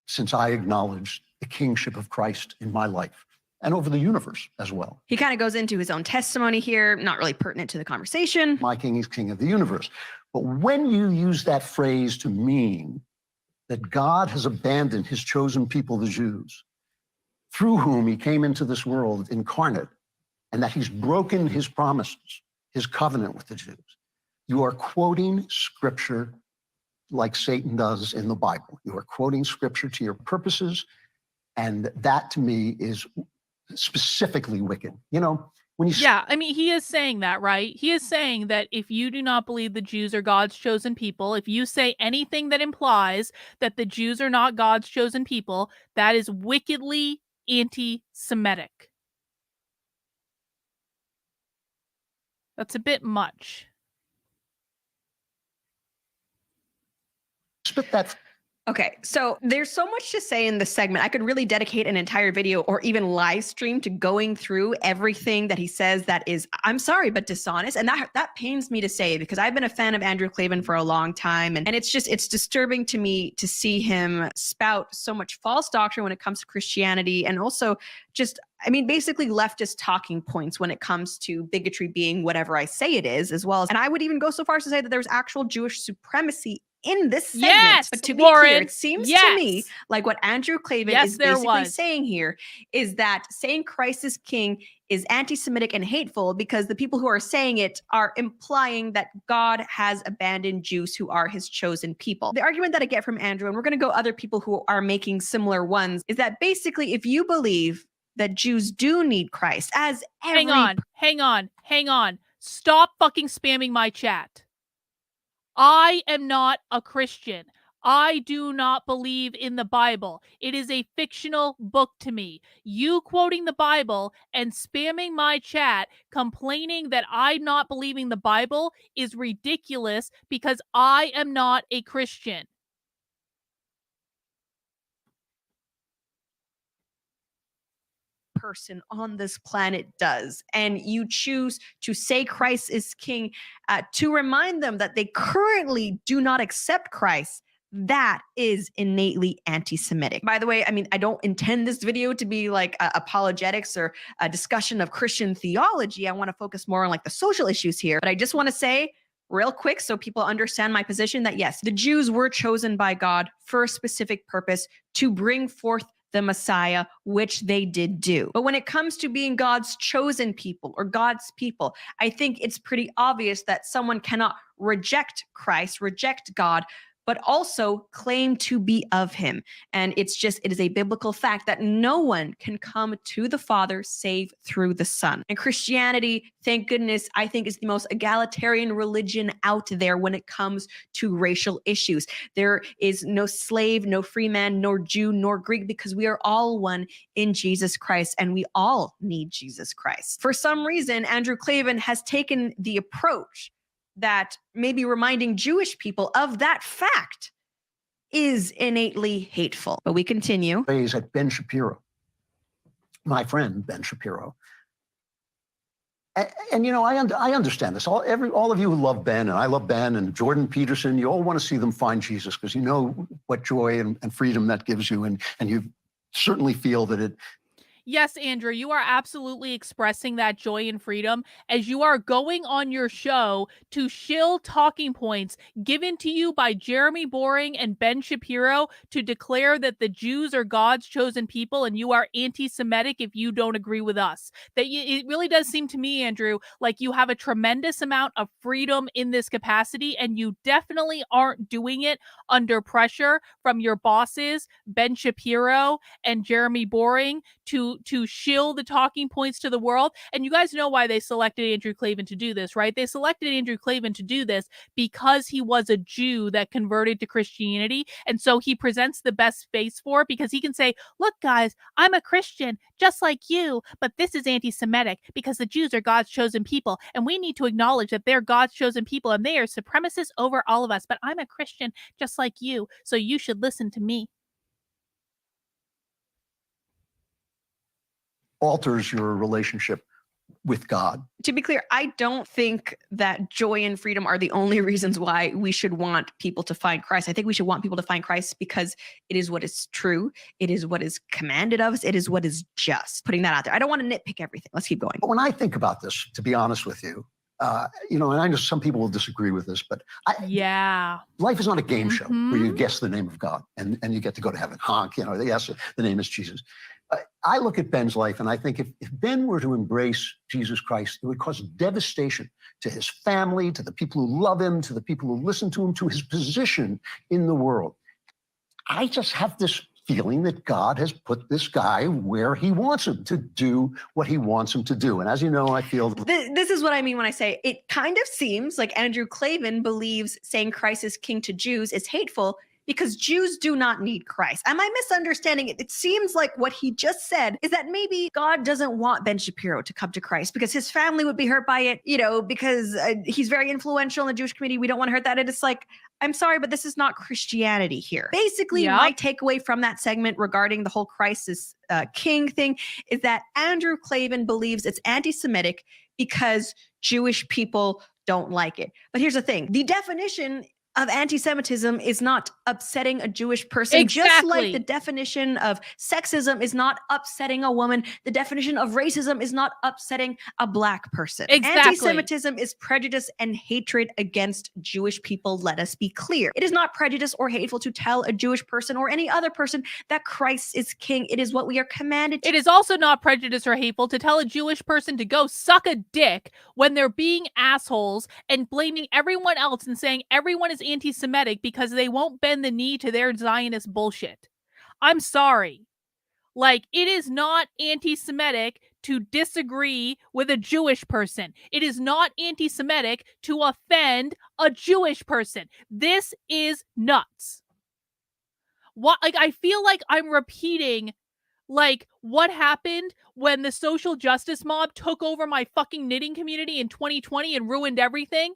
since I acknowledged the kingship of Christ in my life and over the universe as well. He kind of goes into his own testimony here, not really pertinent to the conversation. My king is king of the universe. But when you use that phrase to mean that God has abandoned his chosen people, the Jews, through whom he came into this world incarnate, and that he's broken his promises, his covenant with the Jews, you are quoting scripture like Satan does in the Bible. You are quoting scripture to your purposes, and that to me is specifically wicked. You know, when you Yeah, I mean, he is saying that, right? He is saying that if you do not believe the Jews are God's chosen people, if you say anything that implies that the Jews are not God's chosen people, that is wickedly anti-Semitic. That's a bit much. spit that. Okay, so there's so much to say in this segment. I could really dedicate an entire video or even live stream to going through everything that he says that is, I'm sorry, but dishonest. And that pains me to say because I've been a fan of Andrew Klavan for a long time. And it's disturbing to me to see him spout so much false doctrine when it comes to Christianity and also just, I mean, basically leftist talking points when it comes to bigotry being whatever I say it is, as well as, and I would even go so far as to say that there's actual Jewish supremacy in this segment. Yes, but to be Lauren, clear, it seems to me like what Andrew Klavan is basically saying here is that saying Christ is king is anti-Semitic and hateful because the people who are saying it are implying that God has abandoned Jews who are his chosen people. The argument that I get from Andrew, and we're going to go other people who are making similar ones, is that basically if you believe that Jews do need Christ, as every— Hang on. Stop fucking spamming my chat. I am not a Christian. I do not believe in the Bible. It is a fictional book to me. You quoting the Bible and spamming my chat complaining that I'm not believing the Bible is ridiculous because I am not a Christian. person on this planet does, and you choose to say Christ is king, to remind them that they currently do not accept Christ, that is innately anti-Semitic. By the way, I mean, I don't intend this video to be like apologetics or a discussion of Christian theology. I want to focus more on like the social issues here. But I just want to say real quick, so people understand my position, that yes, the Jews were chosen by God for a specific purpose, to bring forth the Messiah, which they did do. But when it comes to being God's chosen people or God's people, I think it's pretty obvious that someone cannot reject Christ, reject God, but also claim to be of him. And it is a biblical fact that no one can come to the Father save through the Son. And Christianity, thank goodness, I think is the most egalitarian religion out there when it comes to racial issues. There is no slave, no free man, nor Jew, nor Greek, because we are all one in Jesus Christ, and we all need Jesus Christ. For some reason, Andrew Klavan has taken the approach that maybe reminding Jewish people of that fact is innately hateful. But we continue. Praise at Ben Shapiro, my friend Ben Shapiro. And you know, I understand this. All of you who love Ben, and I love Ben and Jordan Peterson, you all want to see them find Jesus because you know what joy and freedom that gives you, and you certainly feel that it. Yes, Andrew, you are absolutely expressing that joy and freedom as you are going on your show to shill talking points given to you by Jeremy Boring and Ben Shapiro to declare that the Jews are God's chosen people and you are anti-Semitic if you don't agree with us. It really does seem to me, Andrew, like you have a tremendous amount of freedom in this capacity, and you definitely aren't doing it under pressure from your bosses, Ben Shapiro and Jeremy Boring, to shill the talking points to the world. And you guys know why they selected Andrew Klavan to do this, right? They selected Andrew Klavan to do this because he was a Jew that converted to Christianity. And so he presents the best face for it because he can say, look, guys, I'm a Christian just like you, but this is anti-Semitic because the Jews are God's chosen people. And we need to acknowledge that they're God's chosen people and they are supremacists over all of us. But I'm a Christian just like you, so you should listen to me. Alters your relationship with God. To be clear, I don't think that joy and freedom are the only reasons why we should want people to find Christ. I think we should want people to find Christ because it is what is true. It is what is commanded of us. It is what is just. Putting that out there. I don't want to nitpick everything. Let's keep going. But when I think about this, to be honest with you, you know, and I know some people will disagree with this, but life is not a game show where you guess the name of God and you get to go to heaven. Honk, you know, yes, the name is Jesus. I look at Ben's life and I think if Ben were to embrace Jesus Christ, it would cause devastation to his family, to the people who love him, to the people who listen to him, to his position in the world. I just have this feeling that God has put this guy where he wants him to do what he wants him to do. And as you know, I feel this is what I mean when I say it kind of seems like Andrew Klavan believes saying Christ is king to Jews is hateful because Jews do not need Christ. Am I misunderstanding it? It seems like what he just said is that maybe God doesn't want Ben Shapiro to come to Christ because his family would be hurt by it, you know, because he's very influential in the Jewish community. We don't want to hurt that. And it's like, I'm sorry, but this is not Christianity here. Basically, my takeaway from that segment regarding the whole Christ is king thing is that Andrew Klavan believes it's anti-Semitic because Jewish people don't like it. But here's the thing. The definition of anti-Semitism is not upsetting a Jewish person, just like the definition of sexism is not upsetting a woman. The definition of racism is not upsetting a black person. Anti-Semitism is prejudice and hatred against Jewish people. Let us be clear. It is not prejudice or hateful to tell a Jewish person or any other person that Christ is king. It is what we are commanded to. It is also not prejudice or hateful to tell a Jewish person to go suck a dick when they're being assholes and blaming everyone else and saying everyone is anti-Semitic because they won't bend the knee to their Zionist bullshit. I'm sorry. Like, it is not anti-Semitic to disagree with a Jewish person. It is not anti-Semitic to offend a Jewish person. This is nuts. What, like, I feel like I'm repeating like what happened when the social justice mob took over my fucking knitting community in 2020 and ruined everything.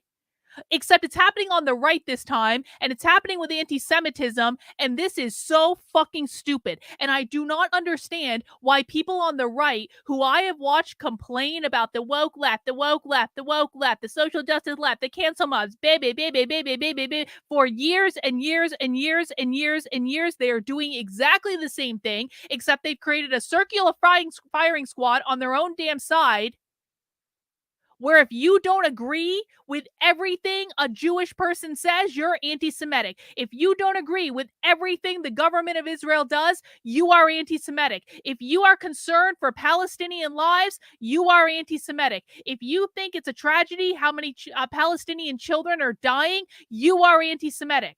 except it's happening on the right this time, and it's happening with anti-Semitism, and this is so fucking stupid. And I do not understand why people on the right, who I have watched complain about the woke left, the woke left, the woke left, the social justice left, the cancel mobs, baby, for years and years and years and years and years, they are doing exactly the same thing, except they've created a circular firing squad on their own damn side, where if you don't agree with everything a Jewish person says, you're anti-Semitic. If you don't agree with everything the government of Israel does, you are anti-Semitic. If you are concerned for Palestinian lives, you are anti-Semitic. If you think it's a tragedy how many Palestinian children are dying, you are anti-Semitic.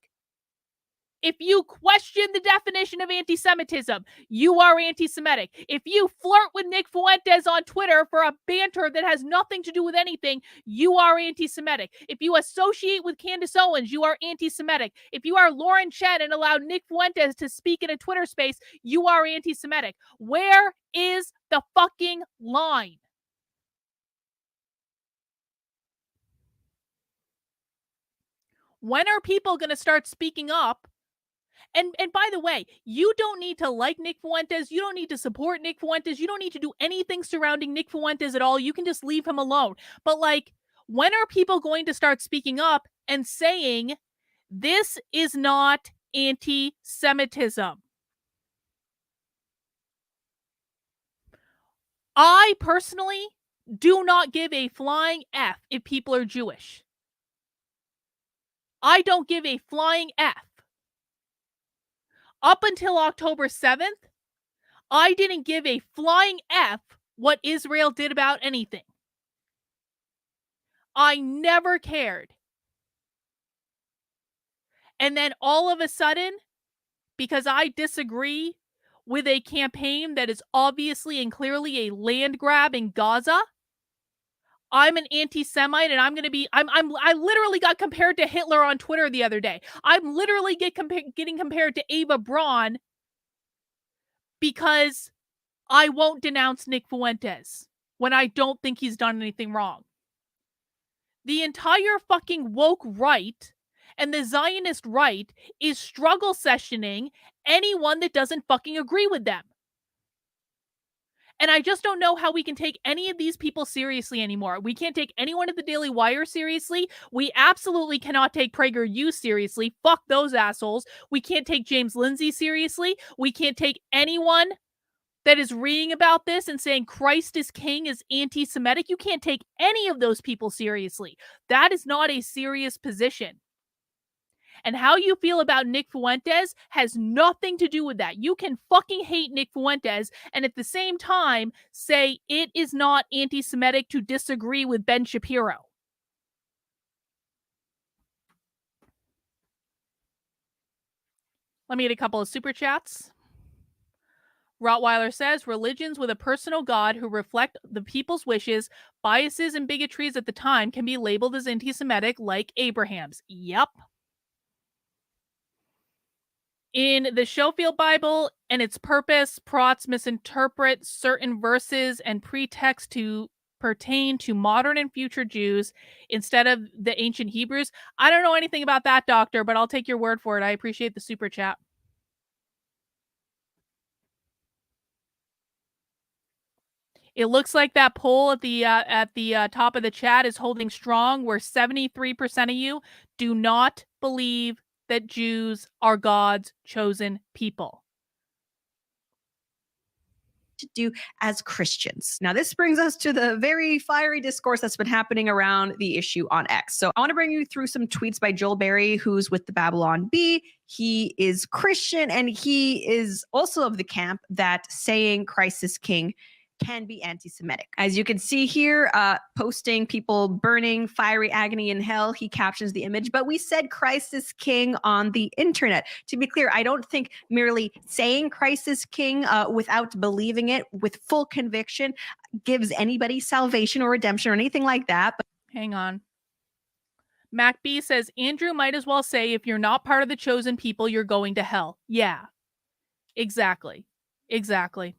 If you question the definition of anti-Semitism, you are anti-Semitic. If you flirt with Nick Fuentes on Twitter for a banter that has nothing to do with anything, you are anti-Semitic. If you associate with Candace Owens, you are anti-Semitic. If you are Lauren Chen and allow Nick Fuentes to speak in a Twitter space, you are anti-Semitic. Where is the fucking line? When are people going to start speaking up? And by the way, you don't need to like Nick Fuentes. You don't need to support Nick Fuentes. You don't need to do anything surrounding Nick Fuentes at all. You can just leave him alone. But like, when are people going to start speaking up and saying, this is not anti-Semitism? I personally do not give a flying F if people are Jewish. I don't give a flying F. Up until October 7th, I didn't give a flying F what Israel did about anything. I never cared. And then all of a sudden, because I disagree with a campaign that is obviously and clearly a land grab in Gaza, I'm an anti-Semite, and I'm going to be, I literally got compared to Hitler on Twitter the other day. I'm literally getting compared to Ava Braun because I won't denounce Nick Fuentes when I don't think he's done anything wrong. The entire fucking woke right and the Zionist right is struggle sessioning anyone that doesn't fucking agree with them. And I just don't know how we can take any of these people seriously anymore. We can't take anyone at the Daily Wire seriously. We absolutely cannot take PragerU seriously. Fuck those assholes. We can't take James Lindsay seriously. We can't take anyone that is reading about this and saying Christ is king is anti-Semitic. You can't take any of those people seriously. That is not a serious position. And how you feel about Nick Fuentes has nothing to do with that. You can fucking hate Nick Fuentes and at the same time say it is not anti-Semitic to disagree with Ben Shapiro. Let me get a couple of super chats. Rottweiler says, religions with a personal God who reflect the people's wishes, biases, and bigotries at the time can be labeled as anti-Semitic, like Abraham's. Yep. In the Schofield Bible and its purpose, Protz misinterpret certain verses and pretext to pertain to modern and future Jews instead of the ancient Hebrews. I don't know anything about that, Doctor, but I'll take your word for it. I appreciate the super chat. It looks like that poll at the top of the chat is holding strong, where 73% of you do not believe that Jews are God's chosen people. To do as Christians. Now, this brings us to the very fiery discourse that's been happening around the issue on X. So I want to bring you through some tweets by Joel Berry, who's with the Babylon Bee. He is Christian, and he is also of the camp that saying Christ is king can be anti-Semitic. As you can see here, posting people burning fiery agony in hell, he captions the image, but we said Christ is king on the internet. To be clear, I don't think merely saying Christ is king without believing it with full conviction gives anybody salvation or redemption or anything like that. But hang on. Mac B says, Andrew might as well say, if you're not part of the chosen people, you're going to hell. Yeah, exactly. Exactly.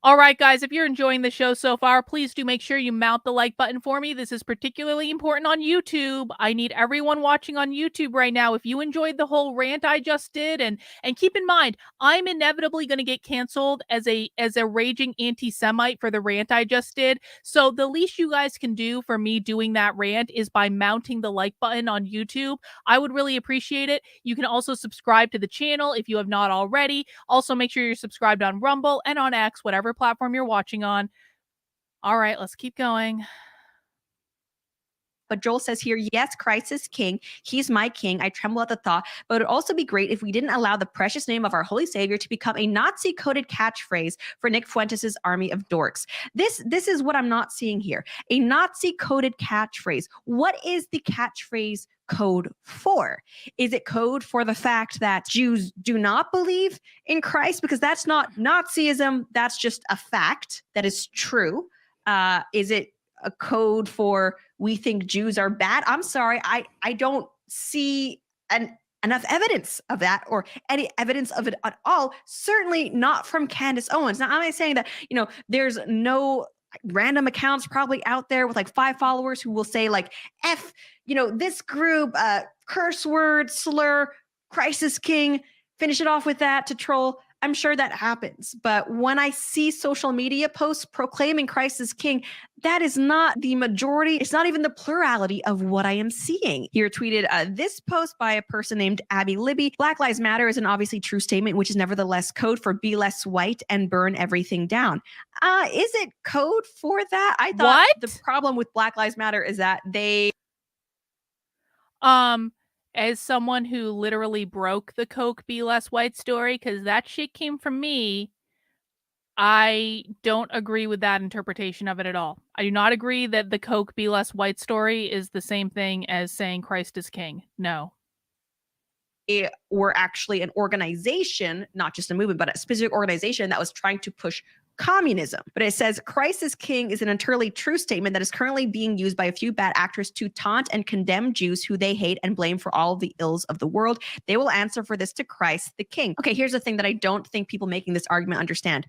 All right, guys, if you're enjoying the show so far, please do make sure you mount the like button for me. This is particularly important on YouTube. I need everyone watching on YouTube right now. If you enjoyed the whole rant I just did, and keep in mind, I'm inevitably going to get canceled as a raging anti-Semite for the rant I just did. So the least you guys can do for me doing that rant is by mounting the like button on YouTube. I would really appreciate it. You can also subscribe to the channel if you have not already. Also, make sure you're subscribed on Rumble and on X, whatever platform you're watching on. All right, let's keep going. But Joel says here, yes, Christ is king. He's my king. I tremble at the thought. But it would also be great if we didn't allow the precious name of our holy savior to become a Nazi-coded catchphrase for Nick Fuentes' army of dorks. This is what I'm not seeing here. A Nazi-coded catchphrase. What is the catchphrase code for? Is it code for the fact that Jews do not believe in Christ? Because that's not Nazism. That's just a fact that is true. Is it a code for we think Jews are bad? I'm sorry, I don't see enough evidence of that, or any evidence of it at all. Certainly not from Candace Owens. Now, I'm not saying that, there's no random accounts probably out there with like 5 followers who will say like F, this group, curse word, slur, crisis king, finish it off with that to troll. I'm sure that happens. But when I see social media posts proclaiming Christ as king, that is not the majority. It's not even the plurality of what I am seeing. Here tweeted this post by a person named Abby Libby. Black Lives Matter is an obviously true statement, which is nevertheless code for be less white and burn everything down. Is it code for that? I thought the problem with Black Lives Matter is that they... As someone who literally broke the Coke Be Less White story, because that shit came from me, I don't agree with that interpretation of it at all. I do not agree that the Coke Be Less White story is the same thing as saying Christ is king. No. Were actually an organization, not just a movement, but a specific organization that was trying to push communism. But it says Christ is king is an entirely true statement that is currently being used by a few bad actors to taunt and condemn Jews who they hate and blame for all of the ills of the world. They will answer for this to Christ the king. Okay, here's the thing that I don't think people making this argument understand.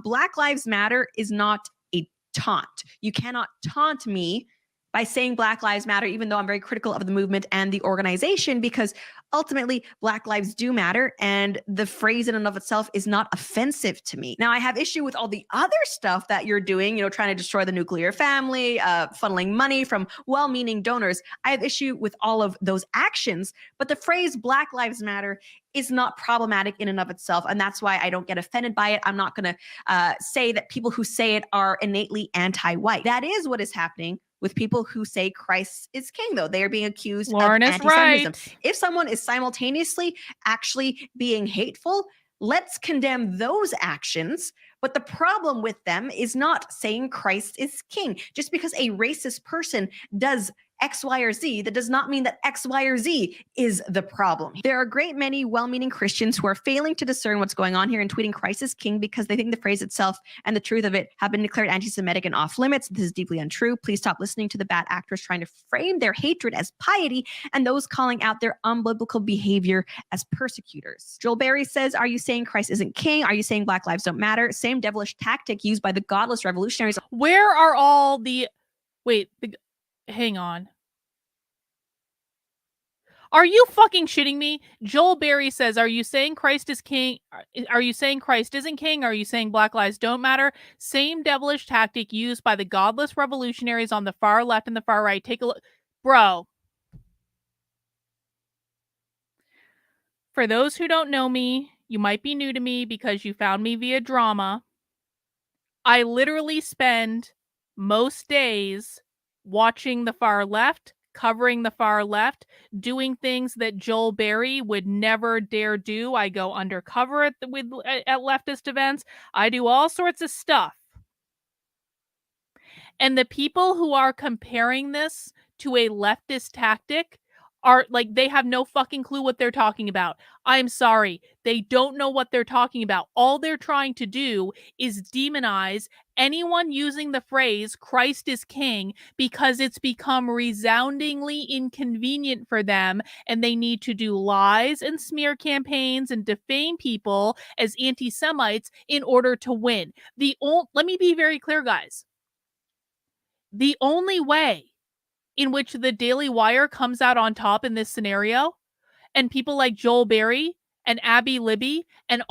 Black Lives Matter is not a taunt. You cannot taunt me by saying Black Lives Matter, even though I'm very critical of the movement and the organization, because ultimately Black lives do matter, and the phrase in and of itself is not offensive to me. Now, I have issue with all the other stuff that you're doing, trying to destroy the nuclear family, funneling money from well-meaning donors. I have issue with all of those actions, but the phrase Black Lives Matter is not problematic in and of itself, and that's why I don't get offended by it. I'm not going to say that people who say it are innately anti-white. That is what is happening with people who say Christ is king, though. They are being accused of anti-Semitism. Right. If someone is simultaneously actually being hateful, let's condemn those actions. But the problem with them is not saying Christ is king. Just because a racist person does X, Y, or Z, that does not mean that X, Y, or Z is the problem. There are a great many well-meaning Christians who are failing to discern what's going on here and tweeting Christ is king because they think the phrase itself and the truth of it have been declared anti-Semitic and off limits. This is deeply untrue. Please stop listening to the bad actors trying to frame their hatred as piety and those calling out their unbiblical behavior as persecutors. Joel Berry says, are you saying Christ isn't king? Are you saying Black lives don't matter? Same devilish tactic used by the godless revolutionaries. Where are all the... Wait, hang on. Are you fucking shitting me? Joel Berry says, are you saying Christ is king? Are you saying Christ isn't king? Are you saying Black lives don't matter? Same devilish tactic used by the godless revolutionaries on the far left and the far right. Take a look. Bro. For those who don't know me, you might be new to me because you found me via drama. I literally spend most days watching the far left, covering the far left, doing things that Joel Berry would never dare do. I go undercover at leftist events. I do all sorts of stuff. And the people who are comparing this to a leftist tactic are like, they have no fucking clue what they're talking about. I'm sorry. They don't know what they're talking about. All they're trying to do is demonize anyone using the phrase Christ is king because it's become resoundingly inconvenient for them, and they need to do lies and smear campaigns and defame people as anti-Semites in order to win. Let me be very clear, guys. The only way in which the Daily Wire comes out on top in this scenario, and people like Joel Berry and Abby Libby and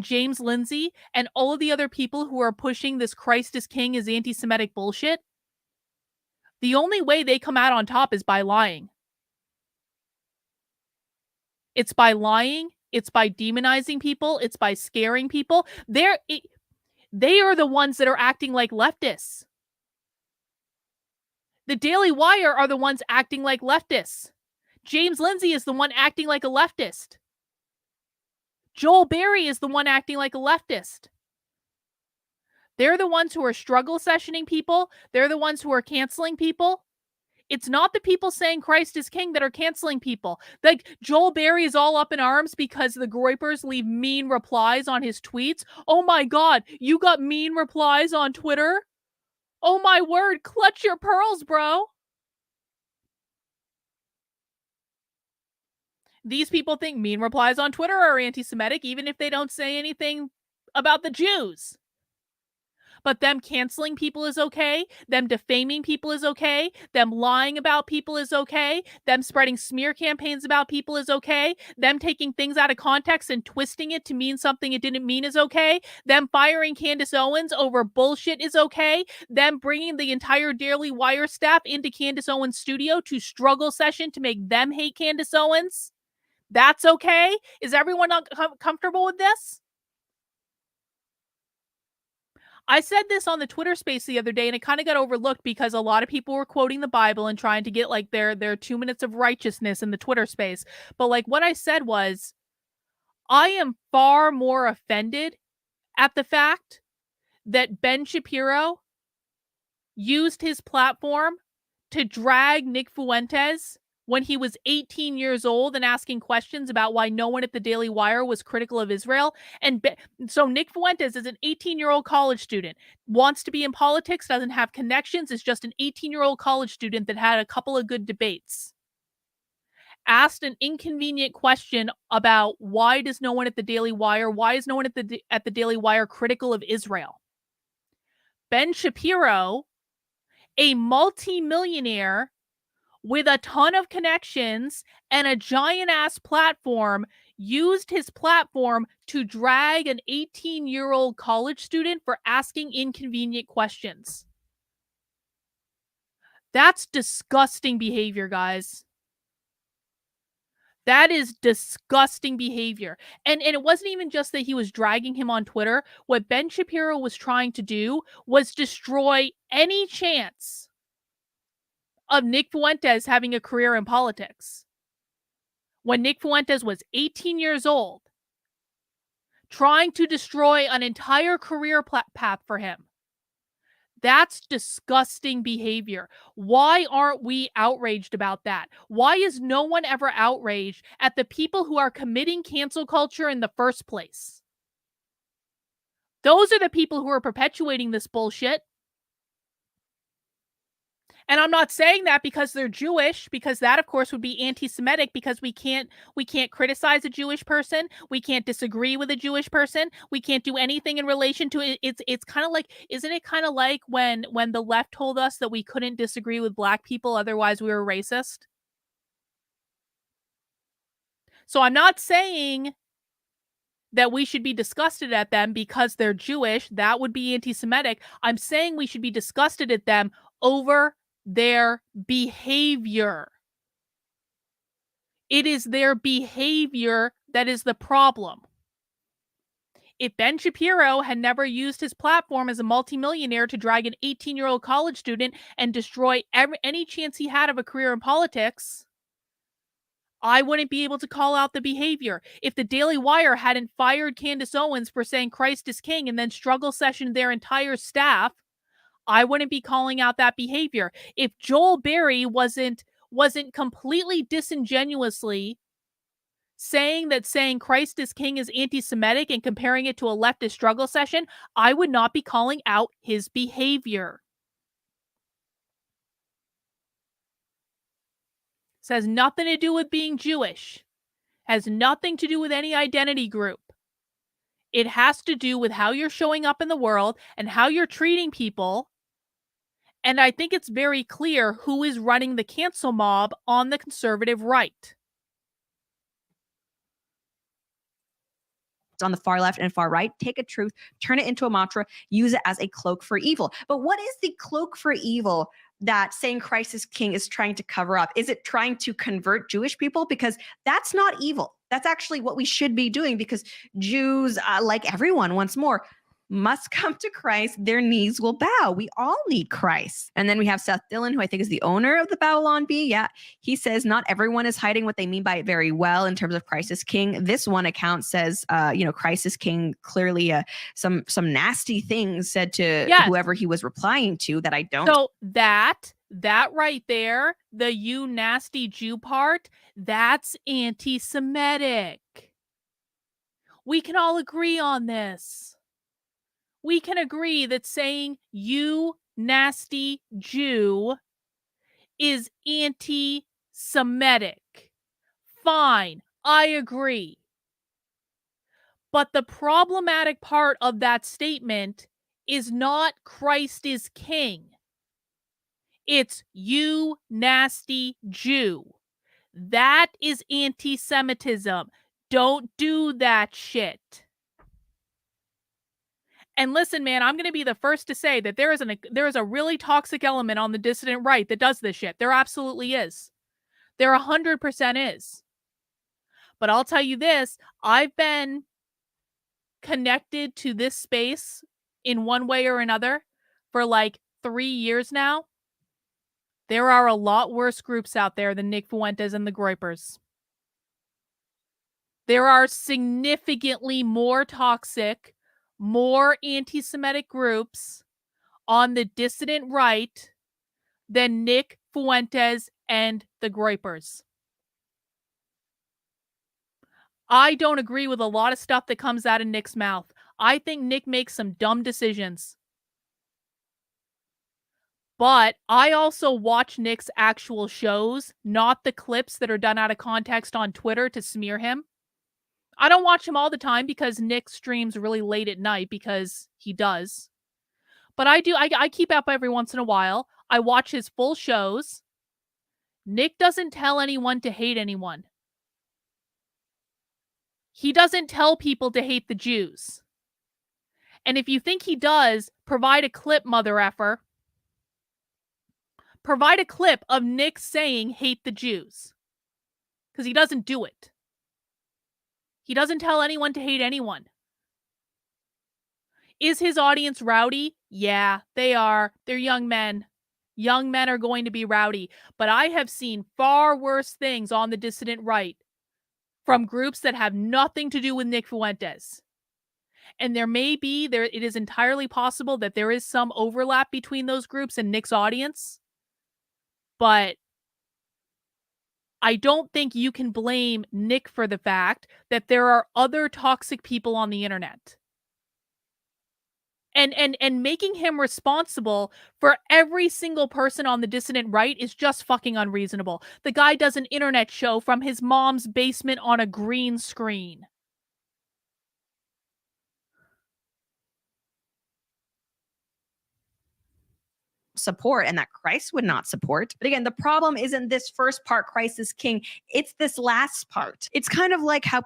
James Lindsay and all of the other people who are pushing this Christ is king is anti-Semitic bullshit, the only way they come out on top is by lying. It's by lying, it's by demonizing people, it's by scaring people. They are the ones that are acting like leftists. The Daily Wire are the ones acting like leftists. James Lindsay is the one acting like a leftist. Joel Berry is the one acting like a leftist. They're the ones who are struggle sessioning people. They're the ones who are canceling people. It's not the people saying Christ is king that are canceling people. Like, Joel Berry is all up in arms because the Groypers leave mean replies on his tweets. Oh my God, you got mean replies on Twitter? Oh my word, clutch your pearls, bro. These people think mean replies on Twitter are anti-Semitic, even if they don't say anything about the Jews. But them canceling people is okay. Them defaming people is okay. Them lying about people is okay. Them spreading smear campaigns about people is okay. Them taking things out of context and twisting it to mean something it didn't mean is okay. Them firing Candace Owens over bullshit is okay. Them bringing the entire Daily Wire staff into Candace Owens' studio to struggle session to make them hate Candace Owens. That's okay? Is everyone not comfortable with this? I said this on the Twitter space the other day, and it kind of got overlooked because a lot of people were quoting the Bible and trying to get like their 2 minutes of righteousness in the Twitter space. But like what I said was, I am far more offended at the fact that Ben Shapiro used his platform to drag Nick Fuentes when he was 18 years old and asking questions about why no one at the Daily Wire was critical of Israel. So Nick Fuentes is an 18-year-old college student, wants to be in politics, doesn't have connections, is just an 18-year-old college student that had a couple of good debates. Asked an inconvenient question about why does no one at the Daily Wire, why is no one at the Daily Wire critical of Israel? Ben Shapiro, a multi-millionaire with a ton of connections and a giant ass platform, used his platform to drag an 18-year-old college student for asking inconvenient questions. That's disgusting behavior, guys. That is disgusting behavior. And it wasn't even just that he was dragging him on Twitter. What Ben Shapiro was trying to do was destroy any chance of Nick Fuentes having a career in politics. When Nick Fuentes was 18 years old, trying to destroy an entire career path for him. That's disgusting behavior. Why aren't we outraged about that? Why is no one ever outraged at the people who are committing cancel culture in the first place? Those are the people who are perpetuating this bullshit. And I'm not saying that because they're Jewish, because that, of course, would be anti-Semitic, because we can't criticize a Jewish person. We can't disagree with a Jewish person. We can't do anything in relation to it. It's kind of like, isn't it kind of like when the left told us that we couldn't disagree with Black people, otherwise we were racist? So I'm not saying that we should be disgusted at them because they're Jewish. That would be anti-Semitic. I'm saying we should be disgusted at them over their behavior. It is their behavior that is the problem. If Ben Shapiro had never used his platform as a multimillionaire to drag an 18-year-old college student and destroy any chance he had of a career in politics, I wouldn't be able to call out the behavior. If the Daily Wire hadn't fired Candace Owens for saying Christ is king and then struggle sessioned their entire staff, I wouldn't be calling out that behavior. If Joel Berry wasn't wasn't completely disingenuously saying that saying Christ is king is anti-Semitic and comparing it to a leftist struggle session, I would not be calling out his behavior. This has nothing to do with being Jewish. Has nothing to do with any identity group. It has to do with how you're showing up in the world and how you're treating people. And I think it's very clear who is running the cancel mob on the conservative right. On the far left and far right, take a truth, turn it into a mantra, use it as a cloak for evil. But what is the cloak for evil that saying Christ is king is trying to cover up? Is it trying to convert Jewish people? Because that's not evil. That's actually what we should be doing, because Jews, like everyone, once more, must come to Christ. Their knees will bow. We all need Christ. And then we have Seth Dillon, who I think is the owner of the Babylon Bee. Yeah, he says not everyone is hiding what they mean by it very well in terms of Christ is king. This one account says, Christ is king, clearly some nasty things said to whoever he was replying to that I don't. So that right there, the "you nasty Jew" part, that's anti-Semitic. We can all agree on this. We can agree that saying "you nasty Jew" is anti-Semitic. Fine, I agree. But the problematic part of that statement is not Christ is king. It's "you nasty Jew." That is anti-Semitism. Don't do that shit. And listen, man, I'm going to be the first to say that there is a really toxic element on the dissident right that does this shit. There absolutely is. There 100% is. But I'll tell you this, I've been connected to this space in one way or another for like 3 years now. There are a lot worse groups out there than Nick Fuentes and the Groypers. There are significantly more toxic, more anti-Semitic groups on the dissident right than Nick Fuentes and the Groypers. I don't agree with a lot of stuff that comes out of Nick's mouth. I think Nick makes some dumb decisions. But I also watch Nick's actual shows, not the clips that are done out of context on Twitter to smear him. I don't watch him all the time because Nick streams really late at night, because he does. But I do. I keep up every once in a while. I watch his full shows. Nick doesn't tell anyone to hate anyone. He doesn't tell people to hate the Jews. And if you think he does, provide a clip, mother effer. Provide a clip of Nick saying hate the Jews. Because he doesn't do it. He doesn't tell anyone to hate anyone. Is his audience rowdy? Yeah, they are. They're young men. Young men are going to be rowdy. But I have seen far worse things on the dissident right from groups that have nothing to do with Nick Fuentes. And it is entirely possible that there is some overlap between those groups and Nick's audience. But I don't think you can blame Nick for the fact that there are other toxic people on the internet. And making him responsible for every single person on the dissident right is just fucking unreasonable. The guy does an internet show from his mom's basement on a green screen. Support and that Christ would not support. But again, the problem isn't this first part, Christ is king. It's this last part. It's kind of like how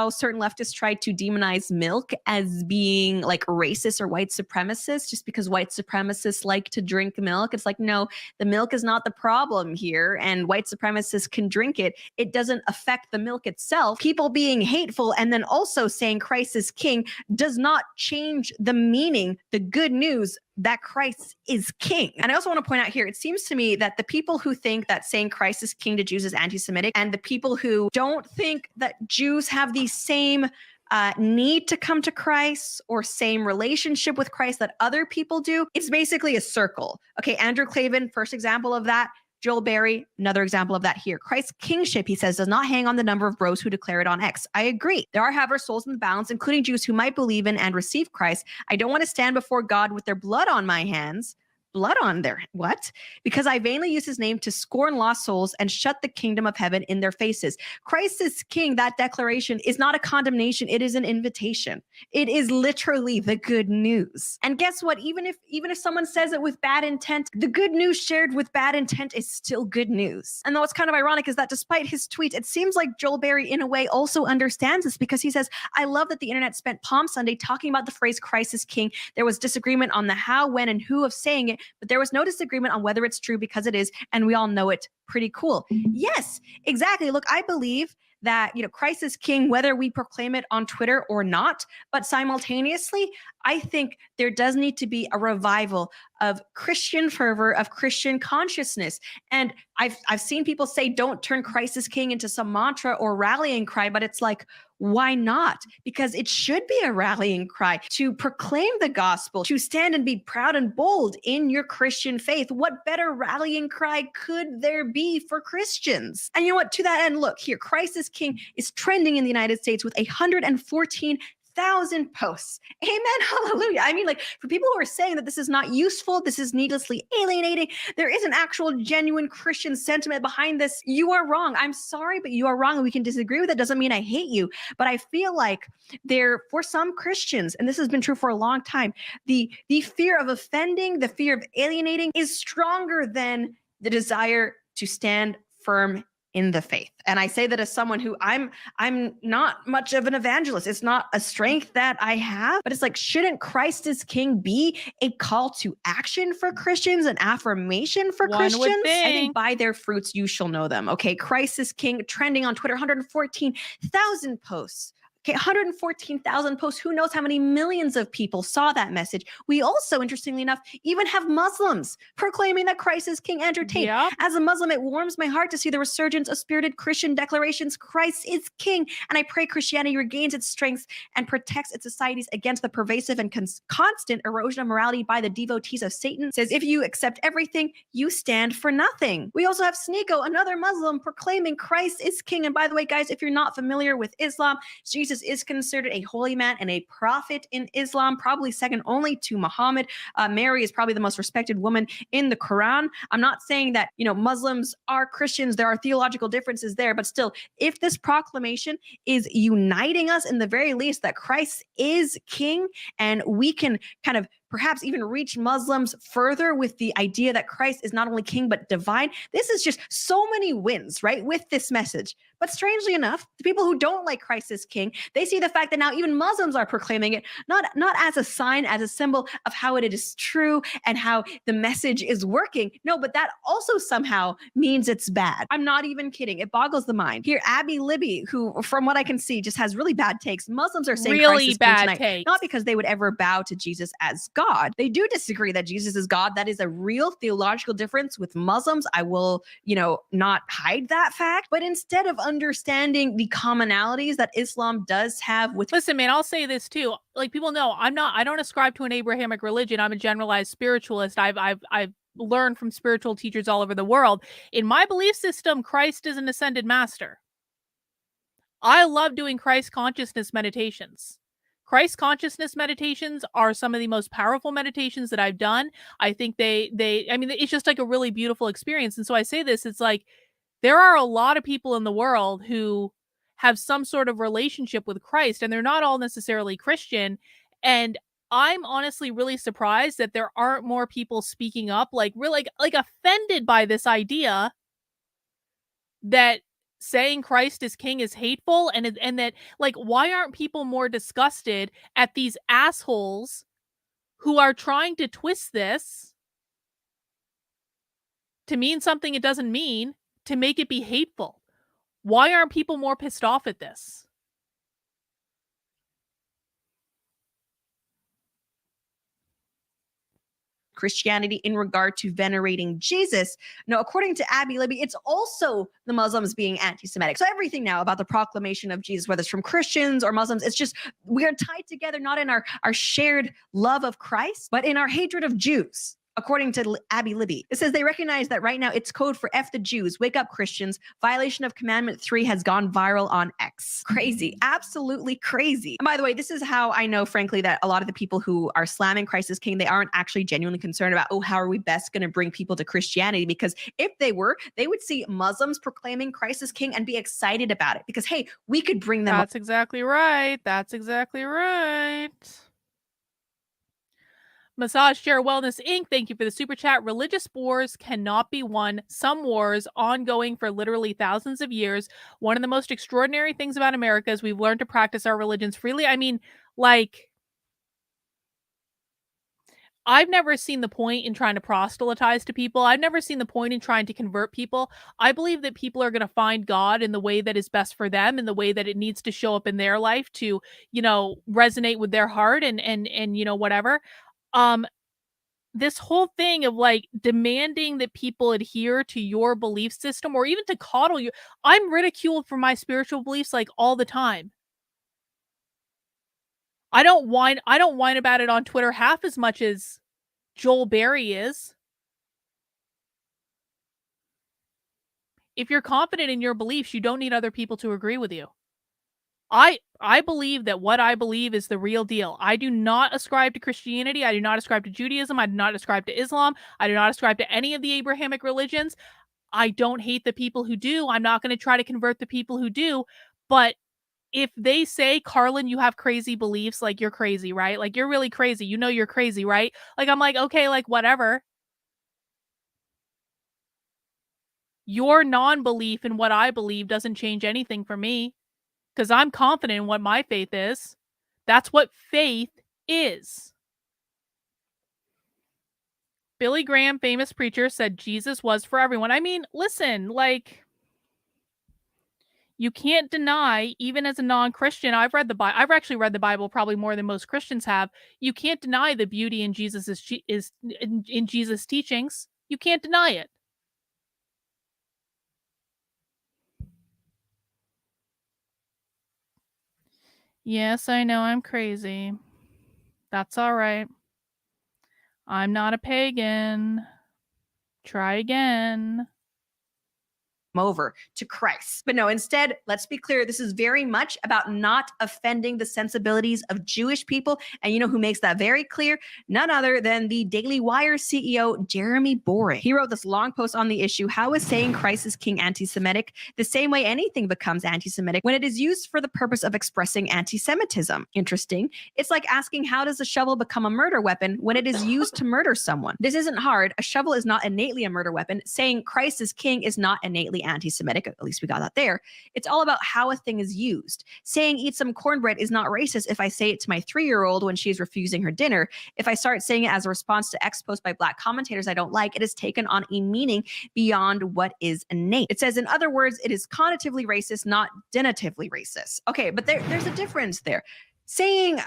certain leftists try to demonize milk as being like racist or white supremacist, just because white supremacists like to drink milk. It's like, no, the milk is not the problem here, and white supremacists can drink it. It doesn't affect the milk itself. People being hateful and then also saying Christ is king does not change the meaning, the good news that Christ is king. And I also want to point out here, it seems to me that the people who think that saying Christ is king to Jews is anti-Semitic, and the people who don't think that Jews have the same need to come to Christ or same relationship with Christ that other people do. It's basically a circle. Okay, Andrew Clavin, first example of that. Joel Berry, another example of that here. Christ's kingship, he says, does not hang on the number of bros who declare it on X. I agree. There are, however, souls in the balance, including Jews who might believe in and receive Christ. I don't want to stand before God with their blood on my hands. Blood on their what? Because I vainly use his name to scorn lost souls and shut the kingdom of heaven in their faces. Christ is king. That declaration is not a condemnation. It is an invitation. It is literally the good news. And guess what? Even if someone says it with bad intent, the good news shared with bad intent is still good news. And what's kind of ironic is that despite his tweets, it seems like Joel Berry in a way also understands this, because he says, I love that the internet spent Palm Sunday talking about the phrase Christ is king. There was disagreement on the how, when, and who of saying it, but there was no disagreement on whether it's true, because it is, and we all know it. Pretty cool. Yes, exactly. Look, I believe that, Christ is king, whether we proclaim it on Twitter or not. But simultaneously, I think there does need to be a revival of Christian fervor, of Christian consciousness. And I've seen people say, don't turn Christ is king into some mantra or rallying cry, but it's like, why not? Because it should be a rallying cry to proclaim the gospel, to stand and be proud and bold in your Christian faith. What better rallying cry could there be for Christians? And you know what? To that end, look here, Christ is king is trending in the United States with 114,000 posts. Amen. Hallelujah. I mean, like, for people who are saying that this is not useful, this is needlessly alienating, there is an actual genuine Christian sentiment behind this. You are wrong. I'm sorry, but you are wrong. And we can disagree with it. Doesn't mean I hate you. But I feel like for some Christians, and this has been true for a long time, the fear of offending, the fear of alienating is stronger than the desire to stand firm in the faith. And I say that as someone who I'm not much of an evangelist. It's not a strength that I have, but it's like, shouldn't Christ as king be a call to action for Christians, an affirmation for Christians? I think by their fruits you shall know them. Okay, Christ is king, trending on Twitter, 114,000 posts. Okay, 114,000 posts. Who knows how many millions of people saw that message? We also, interestingly enough, even have Muslims proclaiming that Christ is king. Andrew Tate. Yep. As a Muslim, it warms my heart to see the resurgence of spirited Christian declarations. Christ is king. And I pray Christianity regains its strength and protects its societies against the pervasive and constant erosion of morality by the devotees of Satan. It says, if you accept everything, you stand for nothing. We also have Sneeko, another Muslim, proclaiming Christ is king. And by the way, guys, if you're not familiar with Islam, Jesus is considered a holy man and a prophet in Islam, probably second only to Muhammad. Mary is probably the most respected woman in the Quran. I'm not saying that, Muslims are Christians. There are theological differences there, but still, if this proclamation is uniting us in the very least that Christ is king, and we can kind of perhaps even reach Muslims further with the idea that Christ is not only king, but divine. This is just so many wins, right, with this message. But strangely enough, the people who don't like Christ as king, they see the fact that now even Muslims are proclaiming it, not as a sign, as a symbol of how it is true and how the message is working. No, but that also somehow means it's bad. I'm not even kidding. It boggles the mind. Here, Abby Libby, who, from what I can see, just has really bad takes. Muslims are saying really Christ is bad king tonight, takes. not because they would ever bow to Jesus as God. They do disagree that Jesus is God. That is a real theological difference with Muslims. I will, not hide that fact. But instead of understanding the commonalities that Islam does have with— Listen, man, I'll say this too. Like, people know I don't ascribe to an Abrahamic religion. I'm a generalized spiritualist. I've learned from spiritual teachers all over the world. In my belief system, Christ is an ascended master. I love doing Christ consciousness meditations. Christ consciousness meditations are some of the most powerful meditations that I've done. I think it's just like a really beautiful experience. And so I say this, it's like, there are a lot of people in the world who have some sort of relationship with Christ, and they're not all necessarily Christian. And I'm honestly really surprised that there aren't more people speaking up, like really like offended by this idea that saying Christ is king is hateful, and that, like, why aren't people more disgusted at these assholes who are trying to twist this to mean something it doesn't mean, to make it be hateful? Why aren't people more pissed off at this? Christianity in regard to venerating Jesus. No, according to Abby Libby, it's also the Muslims being anti-Semitic. So everything now about the proclamation of Jesus, whether it's from Christians or Muslims, it's just we are tied together not in our shared love of Christ, but in our hatred of Jews. According to Abby Libby, it says they recognize that right now it's code for F the Jews, wake up Christians. Violation of Commandment 3 has gone viral on X. Crazy, absolutely crazy. And by the way, this is how I know, frankly, that a lot of the people who are slamming Christ as King, they aren't actually genuinely concerned about, oh, how are we best going to bring people to Christianity? Because if they were, they would see Muslims proclaiming Christ as King and be excited about it because, hey, we could bring them. That's exactly right. That's exactly right. Massage Chair Wellness Inc., thank you for the super chat. Religious wars cannot be won. Some wars ongoing for literally thousands of years. One of the most extraordinary things about America is we've learned to practice our religions freely. I mean, like, I've never seen the point in trying to proselytize to people. I've never seen the point in trying to convert people. I believe that people are going to find God in the way that is best for them, in the way that it needs to show up in their life to, resonate with their heart and whatever. This whole thing of like demanding that people adhere to your belief system or even to coddle you. I'm ridiculed for my spiritual beliefs like all the time. I don't whine about it on Twitter half as much as Joel Berry is. If you're confident in your beliefs, you don't need other people to agree with you. I believe that what I believe is the real deal. I do not ascribe to Christianity. I do not ascribe to Judaism. I do not ascribe to Islam. I do not ascribe to any of the Abrahamic religions. I don't hate the people who do. I'm not going to try to convert the people who do. But if they say, Carlin, you have crazy beliefs, like you're crazy, right? Like you're really crazy. You know you're crazy, right? Like I'm like, okay, like whatever. Your non-belief in what I believe doesn't change anything for me. Because I'm confident in what my faith is. That's what faith is. Billy Graham, famous preacher, said Jesus was for everyone. I mean, listen, like, you can't deny, even as a non-Christian, I've actually read the Bible probably more than most Christians have. You can't deny the beauty in Jesus is in Jesus' teachings. You can't deny it. Yes, I know I'm crazy. That's all right. I'm not a pagan. Try again. Over to Christ. But no, instead, let's be clear, this is very much about not offending the sensibilities of Jewish people. And you know who makes that very clear? None other than the Daily Wire CEO, Jeremy Boring. He wrote this long post on the issue, How is saying Christ is King anti-Semitic? The same way anything becomes anti-Semitic when it is used for the purpose of expressing anti-Semitism. Interesting. It's like asking, how does a shovel become a murder weapon when it is used to murder someone? This isn't hard. A shovel is not innately a murder weapon. Saying Christ is King is not innately anti-Semitic. At least we got that there. It's all about how a thing is used. Saying eat some cornbread is not racist if I say it to my 3-year-old when she's refusing her dinner. If I start saying it as a response to X post by Black commentators I don't like, it is taken on a meaning beyond what is innate. It says, in other words, it is connotatively racist, not denotatively racist. Okay, but there's a difference there. Saying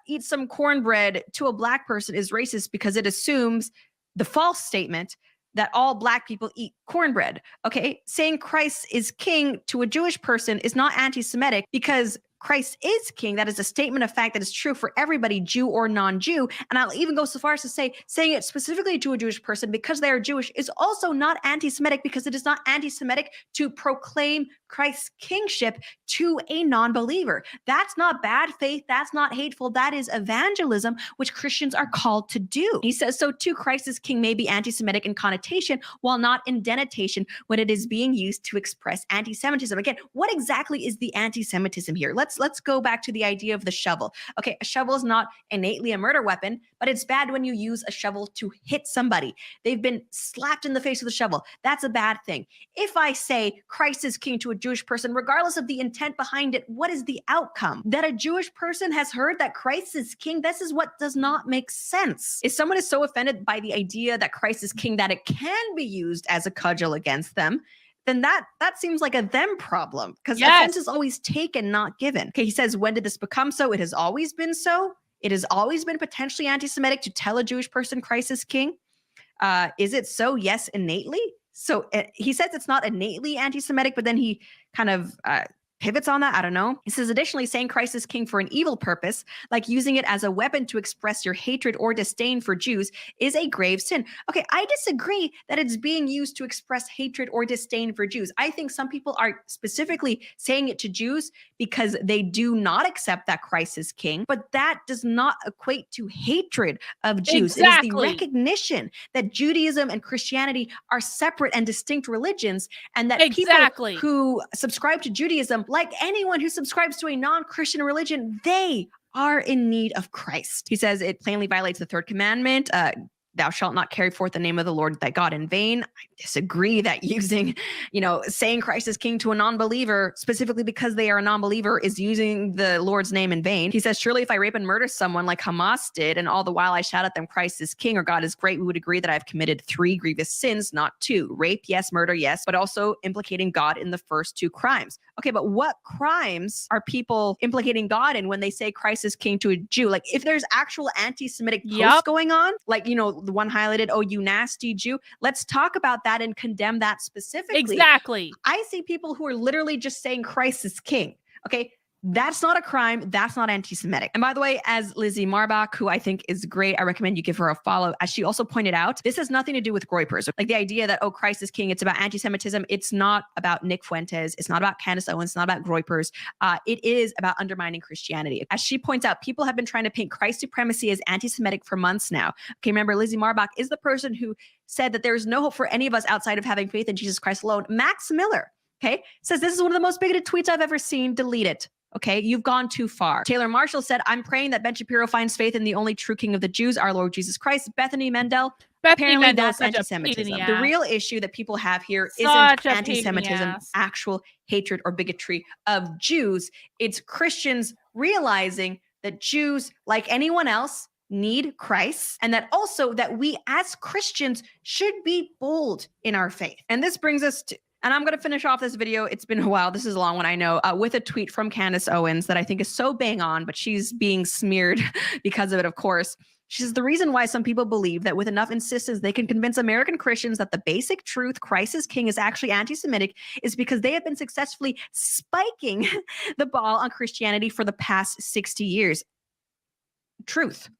eat some cornbread to a Black person is racist because it assumes the false statement that all Black people eat cornbread. Okay, saying Christ is King to a Jewish person is not anti-Semitic because Christ is King. That is a statement of fact that is true for everybody, Jew or non-Jew. And I'll even go so far as to say, saying it specifically to a Jewish person because they are Jewish is also not anti-Semitic because it is not anti-Semitic to proclaim Christ's kingship to a non-believer. That's not bad faith. That's not hateful. That is evangelism, which Christians are called to do. He says, so too, Christ as King may be anti-Semitic in connotation while not in denotation when it is being used to express anti-Semitism. Again, what exactly is the anti-Semitism here? Let's go back to the idea of the shovel. Okay, a shovel is not innately a murder weapon, but it's bad when you use a shovel to hit somebody. They've been slapped in the face with a shovel. That's a bad thing. If I say Christ is King to a Jewish person, regardless of the intent behind it, what is the outcome? That a Jewish person has heard that Christ is King? This is what does not make sense. If someone is so offended by the idea that Christ is King that it can be used as a cudgel against them, then that seems like a them problem because offense is always taken, not given. Okay, he says, when did this become so? It has always been so. It has always been potentially anti-Semitic to tell a Jewish person Christ is king. Is it so? Yes, innately. So he says it's not innately anti-Semitic, but then he kind of pivots on that. I don't know. He says, additionally, saying Christ is king for an evil purpose, like using it as a weapon to express your hatred or disdain for Jews, is a grave sin. Okay, I disagree that it's being used to express hatred or disdain for Jews. I think some people are specifically saying it to Jews because they do not accept that Christ is king, but that does not equate to hatred of Jews. It is the recognition that Judaism and Christianity are separate and distinct religions, and that people who subscribe to Judaism, like anyone who subscribes to a non-Christian religion, they are in need of Christ. He says it plainly violates the third commandment. Thou shalt not carry forth the name of the Lord thy God in vain. I disagree that using, saying Christ is king to a non-believer, specifically because they are a non-believer, is using the Lord's name in vain. He says, surely if I rape and murder someone like Hamas did, and all the while I shout at them, Christ is king or God is great, we would agree that I've committed 3 grievous sins, not 2. Rape, yes. Murder, yes. But also implicating God in the first 2 crimes. Okay, but what crimes are people implicating God in when they say Christ is king to a Jew? Like, if there's actual anti-Semitic posts going on, like, the one highlighted, oh, you nasty Jew, let's talk about that and condemn that specifically. Exactly. I see people who are literally just saying Christ is king. Okay, that's not a crime. That's not anti-Semitic. And by the way, as Lizzie Marbach, who I think is great, I recommend you give her a follow. As she also pointed out, this has nothing to do with Groypers. Like the idea that, oh, Christ is king, it's about anti-Semitism. It's not about Nick Fuentes. It's not about Candace Owens. It's not about Groypers. It is about undermining Christianity. As she points out, people have been trying to paint Christ supremacy as anti-Semitic for months now. Okay, remember, Lizzie Marbach is the person who said that there is no hope for any of us outside of having faith in Jesus Christ alone. Max Miller, okay, says this is one of the most bigoted tweets I've ever seen. Delete it. Okay, you've gone too far. Taylor Marshall said, I'm praying that Ben Shapiro finds faith in the only true king of the Jews, our Lord Jesus Christ. Bethany Mendel, apparently that's anti-Semitism. The real issue that people have here isn't anti-Semitism, actual hatred or bigotry of Jews. It's Christians realizing that Jews, like anyone else, need Christ, and that also that we as Christians should be bold in our faith. And this brings us to, and I'm going to finish off this video. It's been a while. This is a long one, I know, with a tweet from Candace Owens that I think is so bang on, but she's being smeared because of it, of course. She says, the reason why some people believe that with enough insistence they can convince American Christians that the basic truth, Christ is king, is actually anti-Semitic, is because they have been successfully spiking the ball on Christianity for the past 60 years. Truth.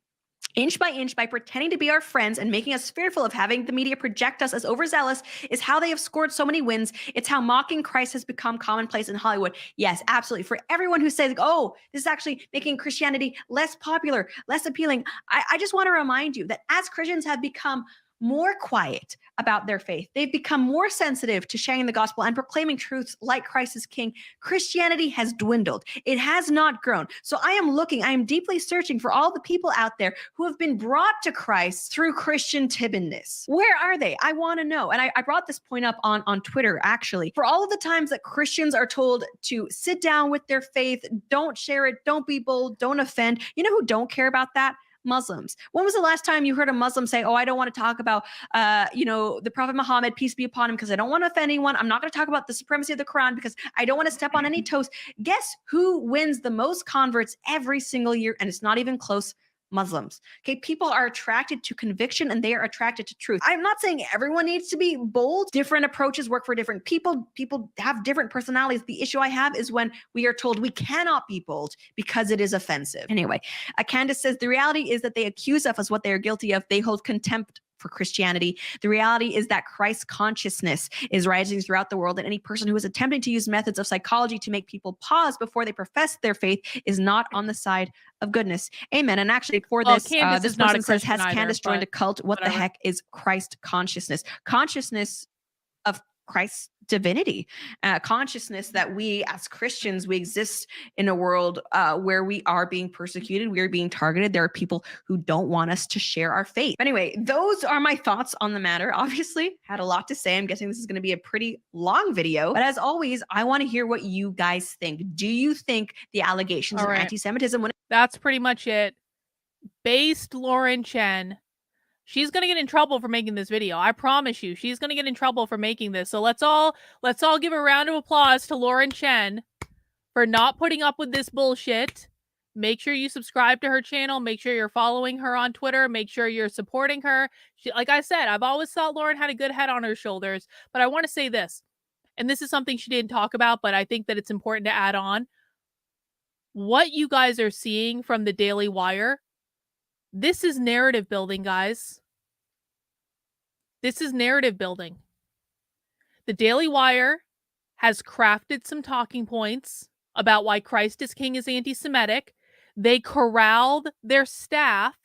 Inch by pretending to be our friends and making us fearful of having the media project us as overzealous is how they have scored so many wins. It's how mocking Christ has become commonplace in Hollywood. Yes, absolutely. For everyone who says, oh, this is actually making Christianity less popular, less appealing, I just want to remind you that as Christians have become more quiet about their faith, they've become more sensitive to sharing the gospel and proclaiming truths like Christ is king, Christianity has dwindled. It has not grown. So I am deeply searching for all the people out there who have been brought to Christ through Christian Tibbenness. Where are they? I want to know. And I brought this point up on Twitter, actually. For all of the times that Christians are told to sit down with their faith, don't share it, don't be bold, don't offend. You know who don't care about that? Muslims. When was the last time you heard a Muslim say, oh, I don't want to talk about, the Prophet Muhammad, peace be upon him, because I don't want to offend anyone. I'm not going to talk about the supremacy of the Quran because I don't want to step on any toes. Guess who wins the most converts every single year? And it's not even close. Muslims. Okay, people are attracted to conviction and they are attracted to truth. I'm not saying everyone needs to be bold. Different approaches work for different people. People have different personalities. The issue I have is when we are told we cannot be bold because it is offensive. Anyway, Candace says the reality is that they accuse us of what they are guilty of. They hold contempt for Christianity. The reality is that Christ consciousness is rising throughout the world, and any person who is attempting to use methods of psychology to make people pause before they profess their faith is not on the side of goodness. Amen. And actually for this, this person says, has Candace joined a cult? What the heck is Christ consciousness? Consciousness of Christ's divinity, consciousness that we as Christians, we exist in a world where we are being persecuted, we are being targeted. There are people who don't want us to share our faith. Anyway, those are my thoughts on the matter. Obviously, had a lot to say. I'm guessing this is going to be a pretty long video, but as always, I want to hear what you guys think. Do you think the allegations of anti-Semitism? That's pretty much it. Based Lauren Chen. She's going to get in trouble for making this video. I promise you, she's going to get in trouble for making this. So let's all give a round of applause to Lauren Chen for not putting up with this bullshit. make sure you subscribe to her channel. Make sure you're following her on Twitter. Make sure you're supporting her. Like I said, I've always thought Lauren had a good head on her shoulders. But I want to say this, and this is something she didn't talk about, but I think that it's important to add on. What you guys are seeing from the Daily Wire, this is narrative building, guys. This is narrative building. The Daily Wire has crafted some talking points about why Christ is King is anti-Semitic. They corralled their staff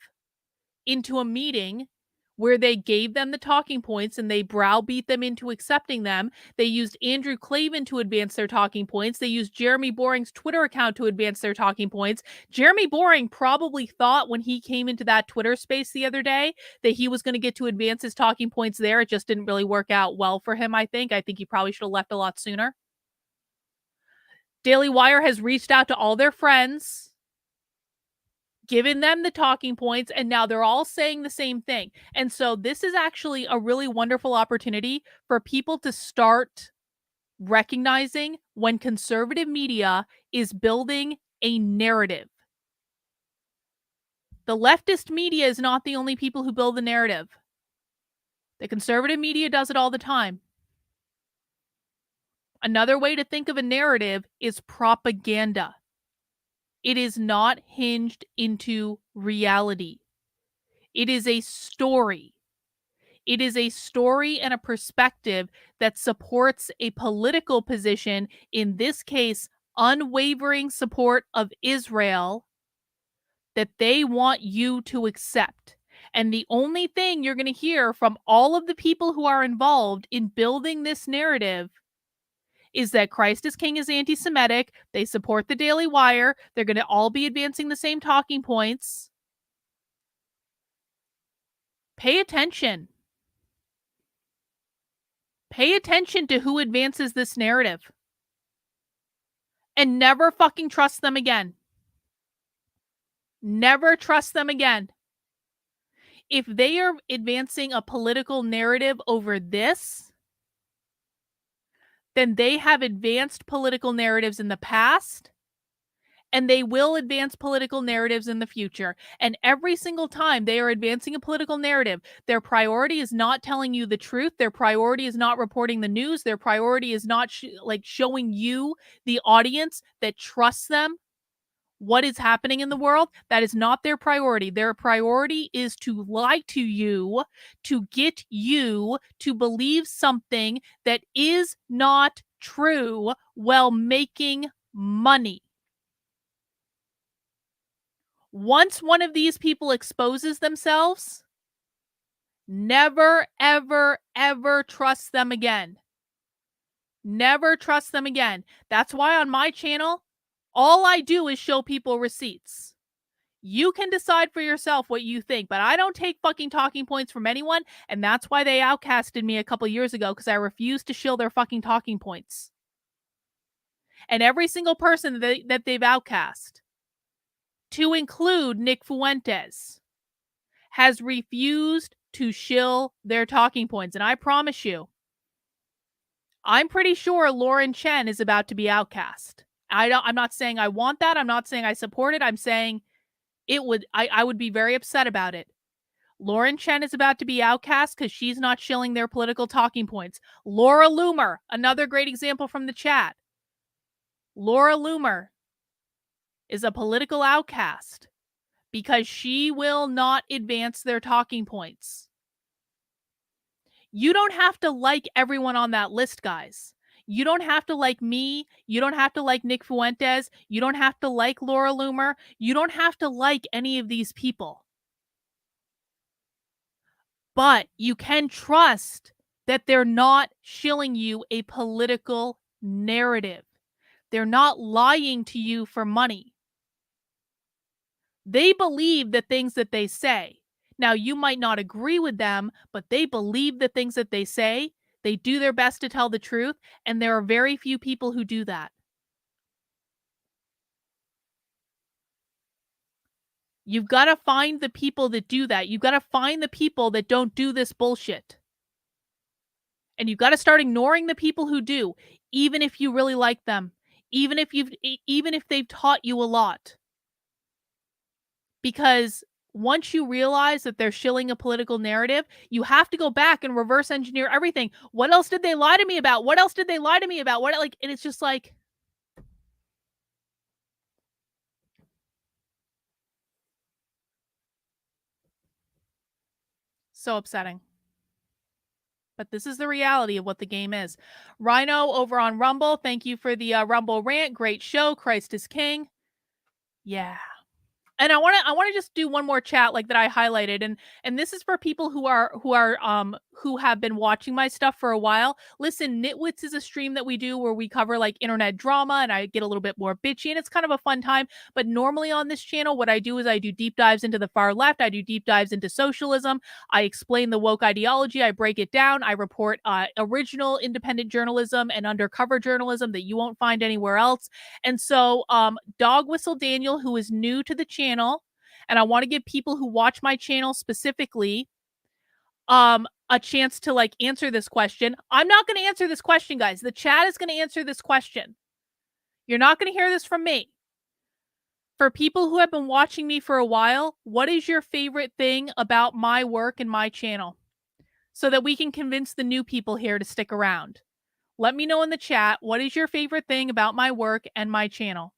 into a meeting where they gave them the talking points and they browbeat them into accepting them. They used Andrew Klavan to advance their talking points. They used Jeremy Boring's Twitter account to advance their talking points. Jeremy Boring probably thought when he came into that Twitter space the other day that he was going to get to advance his talking points there. It just didn't really work out well for him, I think. I think he probably should have left a lot sooner. Daily Wire has reached out to all their friends, given them the talking points, and now they're all saying the same thing. And so this is actually a really wonderful opportunity for people to start recognizing when conservative media is building a narrative. The leftist media is not the only people who build the narrative. The conservative media does it all the time. Another way to think of a narrative is propaganda. It is not hinged into reality. It is a story. It is a story and a perspective that supports a political position, in this case, unwavering support of Israel, that they want you to accept. And the only thing you're going to hear from all of the people who are involved in building this narrative is that Christ is King is anti-Semitic. They support the Daily Wire. They're going to all be advancing the same talking points. Pay attention. Pay attention to who advances this narrative. And never fucking trust them again. Never trust them again. If they are advancing a political narrative over this, then they have advanced political narratives in the past, and they will advance political narratives in the future. And every single time they are advancing a political narrative, their priority is not telling you the truth. Their priority is not reporting the news. Their priority is not showing you, the audience that trusts them, what is happening in the world. That is not their priority. Their priority is to lie to you, to get you to believe something that is not true while making money. Once one of these people exposes themselves, never, ever, ever trust them again. Never trust them again. That's why on my channel, all I do is show people receipts. You can decide for yourself what you think, but I don't take fucking talking points from anyone, and that's why they outcasted me a couple years ago, because I refused to shill their fucking talking points. And every single person that they've outcast, to include Nick Fuentes, has refused to shill their talking points. And I promise you, I'm pretty sure Lauren Chen is about to be outcast. I'm not saying I want that. I'm not saying I support it. I'm saying I would be very upset about it. Lauren Chen is about to be outcast because she's not shilling their political talking points. Laura Loomer, another great example from the chat. Laura Loomer is a political outcast because she will not advance their talking points. You don't have to like everyone on that list, guys. You don't have to like me. You don't have to like Nick Fuentes. You don't have to like Laura Loomer. You don't have to like any of these people. But you can trust that they're not shilling you a political narrative. They're not lying to you for money. They believe the things that they say. Now, you might not agree with them, but they believe the things that they say. They do their best to tell the truth, and there are very few people who do that. You've got to find the people that do that. You've got to find the people that don't do this bullshit. And you've got to start ignoring the people who do, even if you really like them, even if they've taught you a lot. because once you realize that they're shilling a political narrative, you have to go back and reverse engineer everything. What else did they lie to me about? What else did they lie to me about? What, like, and it's just like, so upsetting. But this is the reality of what the game is. Rhino over on Rumble, thank you for the Rumble rant. Great show. Christ is King. Yeah. And I want to just do one more chat like that I highlighted, and this is for people who have been watching my stuff for a while. Listen, Nitwits is a stream that we do where we cover like internet drama, and I get a little bit more bitchy, and it's kind of a fun time. But normally on this channel, what I do is I do deep dives into the far left. I do deep dives into socialism. I explain the woke ideology. I break it down. I report original independent journalism and undercover journalism that you won't find anywhere else. And so, Dog Whistle Daniel, who is new to the channel, and I want to give people who watch my channel specifically, a chance to like answer this question. I'm not going to answer this question, guys. The chat is going to answer this question. You're not going to hear this from me. For people who have been watching me for a while, what is your favorite thing about my work and my channel? So that we can convince the new people here to stick around. Let me know in the chat, what is your favorite thing about my work and my channel?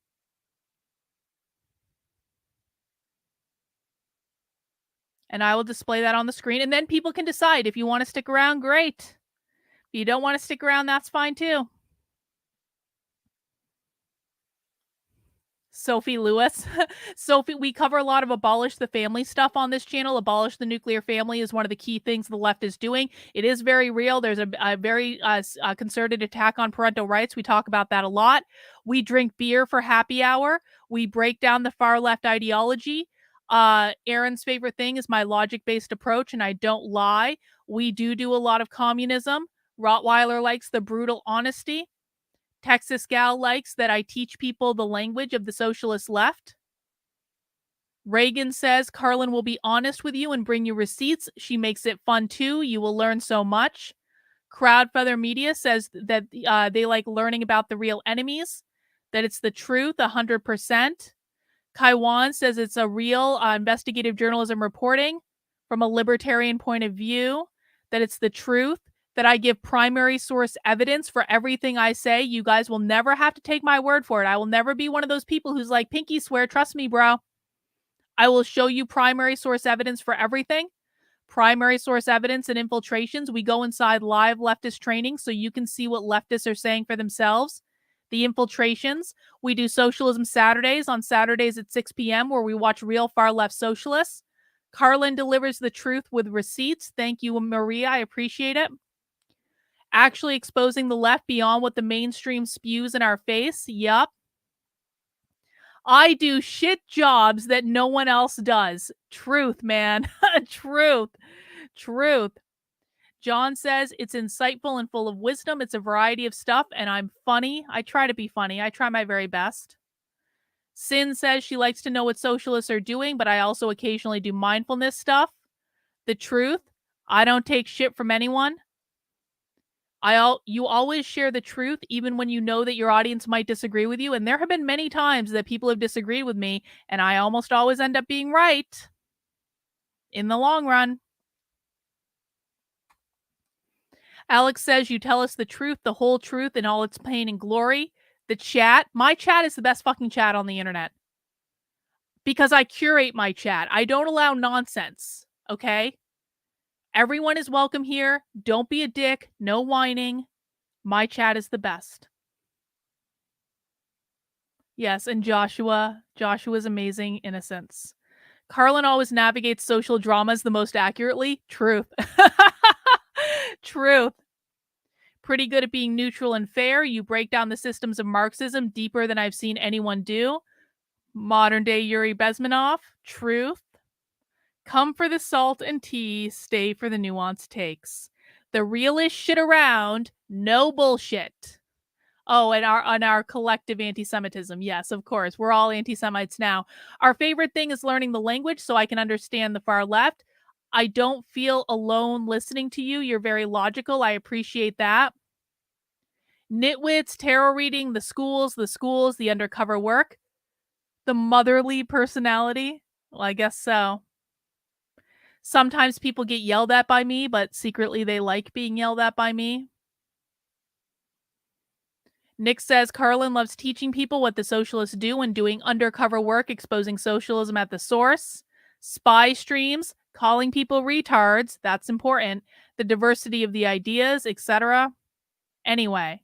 And I will display that on the screen. And then people can decide if you want to stick around, great. If you don't want to stick around, that's fine too. Sophie Lewis. Sophie, we cover a lot of abolish the family stuff on this channel. Abolish the nuclear family is one of the key things the left is doing. It is very real. There's a very concerted attack on parental rights. We talk about that a lot. We drink beer for happy hour. We break down the far left ideology. Aaron's favorite thing is my logic-based approach, and I don't lie. We do a lot of communism. Rottweiler likes the brutal honesty. Texas Gal likes that I teach people the language of the socialist left. Reagan says Carlin will be honest with you and bring you receipts. She makes it fun too. You will learn so much. Crowdfeather Media says that they like learning about the real enemies, that it's the truth 100%. Kaiwan says it's a real investigative journalism reporting from a libertarian point of view, that it's the truth, that I give primary source evidence for everything I say. You guys will never have to take my word for it. I will never be one of those people who's like, pinky swear, trust me, bro. I will show you primary source evidence for everything. Primary source evidence and infiltrations. We go inside live leftist training so you can see what leftists are saying for themselves. The infiltrations. We do Socialism Saturdays on Saturdays at 6 p.m. where we watch real far left socialists. Carlin delivers the truth with receipts. Thank you, Maria. I appreciate it. Actually exposing the left beyond what the mainstream spews in our face. Yup. I do shit jobs that no one else does. Truth, man. Truth. Truth. John says it's insightful and full of wisdom. It's a variety of stuff, and I'm funny. I try to be funny. I try my very best. Sin says she likes to know what socialists are doing, but I also occasionally do mindfulness stuff. The truth. I don't take shit from anyone. You always share the truth, even when you know that your audience might disagree with you. And there have been many times that people have disagreed with me, and I almost always end up being right in the long run. Alex says you tell us the truth, the whole truth, in all its pain and glory. The chat, my chat is the best fucking chat on the internet. Because I curate my chat. I don't allow nonsense, okay? Everyone is welcome here. Don't be a dick. No whining. My chat is the best. Yes, and Joshua's amazing innocence. Carlin always navigates social dramas the most accurately. Truth. Truth. Pretty good at being neutral and fair. You break down the systems of Marxism deeper than I've seen anyone do. Modern day Yuri Bezmenov. Truth. Come for the salt and tea, stay for the nuanced takes. The realest shit around, no bullshit. Oh, and our collective anti-Semitism. Yes, of course. We're all anti-Semites now. Our favorite thing is learning the language so I can understand the far left. I don't feel alone listening to you. You're very logical. I appreciate that. Nitwits, tarot reading, the schools, the undercover work, the motherly personality. Well, I guess so. Sometimes people get yelled at by me, but secretly they like being yelled at by me. Nick says Carlin loves teaching people what the socialists do and doing undercover work exposing socialism at the source. Spy streams, calling people retards, that's important. The diversity of the ideas, etc. Anyway,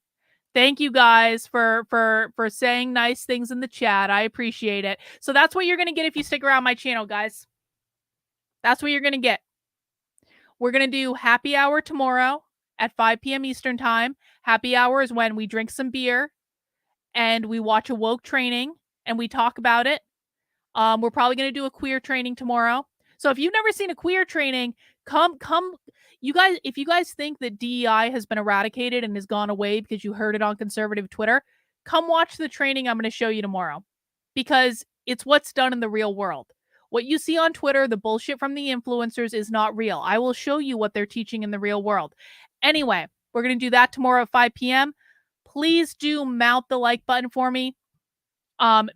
thank you guys for saying nice things in the chat. I appreciate it. So that's what you're going to get if you stick around my channel, guys. That's what you're going to get. We're going to do happy hour tomorrow at 5 p.m. Eastern time. Happy hour is when we drink some beer and we watch a woke training and we talk about it. We're probably going to do a queer training tomorrow. So if you've never seen a queer training, come, you guys, if you guys think that DEI has been eradicated and has gone away because you heard it on conservative Twitter, come watch the training I'm going to show you tomorrow, because it's what's done in the real world. What you see on Twitter, the bullshit from the influencers, is not real. I will show you what they're teaching in the real world. Anyway, we're going to do that tomorrow at 5 p.m. Please do mount the like button for me.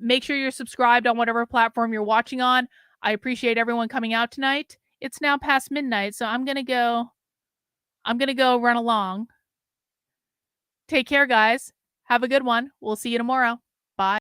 Make sure you're subscribed on whatever platform you're watching on. I appreciate everyone coming out tonight. It's now past midnight, so I'm going to go run along. Take care, guys. Have a good one. We'll see you tomorrow.